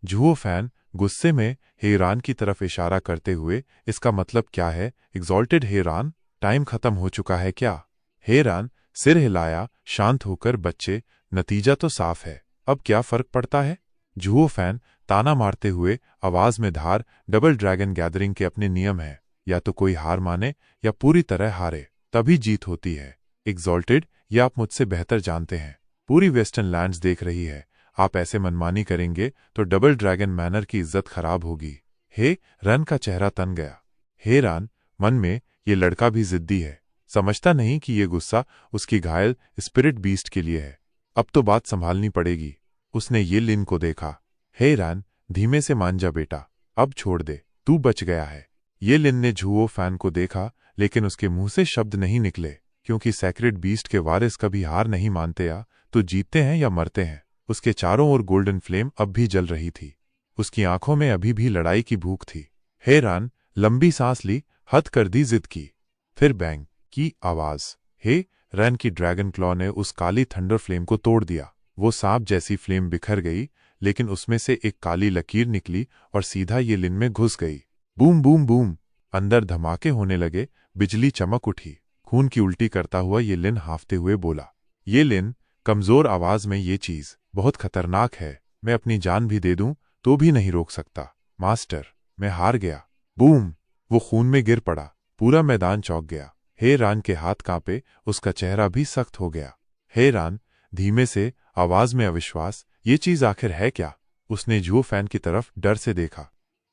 झुओ फैन गुस्से में हैरान की तरफ इशारा करते हुए, इसका मतलब क्या है एग्जॉल्टेड हैरान, टाइम खत्म हो चुका है क्या। हैरान सिर हिलाया, शांत होकर, बच्चे नतीजा तो साफ है, अब क्या फर्क पड़ता है। झुओ फैन ताना मारते हुए, आवाज में धार, डबल ड्रैगन गैदरिंग के अपने नियम हैं, या तो कोई हार माने या पूरी तरह हारे, तभी जीत होती है। एग्जॉल्टेड, ये आप मुझसे बेहतर जानते हैं। पूरी वेस्टर्न लैंड्स देख रही है। आप ऐसे मनमानी करेंगे तो डबल ड्रैगन मैनर की इज्जत खराब होगी। हे रन का चेहरा तन गया। हे रन मन में, ये लड़का भी जिद्दी है, समझता नहीं कि ये गुस्सा उसकी घायल स्पिरिट बीस्ट के लिए है। अब तो बात संभालनी पड़ेगी। उसने ये लिन को देखा। हे रन, धीमे से मान जा बेटा, अब छोड़ दे, तू बच गया है। ये लिन ने झुओ फैन को देखा, लेकिन उसके मुंह से शब्द नहीं निकले, क्योंकि सैक्रेड बीस्ट के वारिस कभी हार नहीं मानते, या तो जीतते हैं या मरते हैं। उसके चारों ओर गोल्डन फ्लेम अब भी जल रही थी। उसकी आंखों में अभी भी लड़ाई की भूख थी। हे रन लंबी सांस ली, हद कर दी जिद की। फिर बैंग की आवाज। हे रन की ड्रैगन क्लॉ ने उस काली थंडर फ्लेम को तोड़ दिया। वो सांप जैसी फ्लेम बिखर गई, लेकिन उसमें से एक काली लकीर निकली और सीधा ये लिन में घुस गई। बूम बूम बूम, अंदर धमाके होने लगे, बिजली चमक उठी। खून की उल्टी करता हुआ ये लिन हांफते हुए बोला। ये लिन कमजोर आवाज में, ये चीज बहुत खतरनाक है, मैं अपनी जान भी दे दूं तो भी नहीं रोक सकता। मास्टर, मैं हार गया। बूम, वो खून में गिर पड़ा। पूरा मैदान चौंक गया। हे रान के हाथ कांपे, उसका चेहरा भी सख्त हो गया। हे रान धीमे से, आवाज में अविश्वास, ये चीज आखिर है क्या। उसने झुओ फैन की तरफ डर से देखा।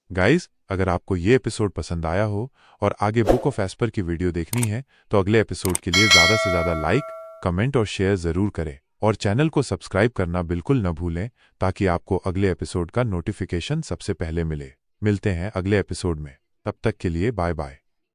गाइस, अगर आपको ये एपिसोड पसंद आया हो और आगे बुक ऑफ एस्पर की वीडियो देखनी है तो अगले एपिसोड के लिए ज़्यादा से ज़्यादा लाइक, कमेंट और शेयर ज़रूर करें और चैनल को सब्सक्राइब करना बिल्कुल न भूलें ताकि आपको अगले एपिसोड का नोटिफिकेशन सबसे पहले मिले। मिलते हैं अगले एपिसोड में, तब तक के लिए बाय बाय।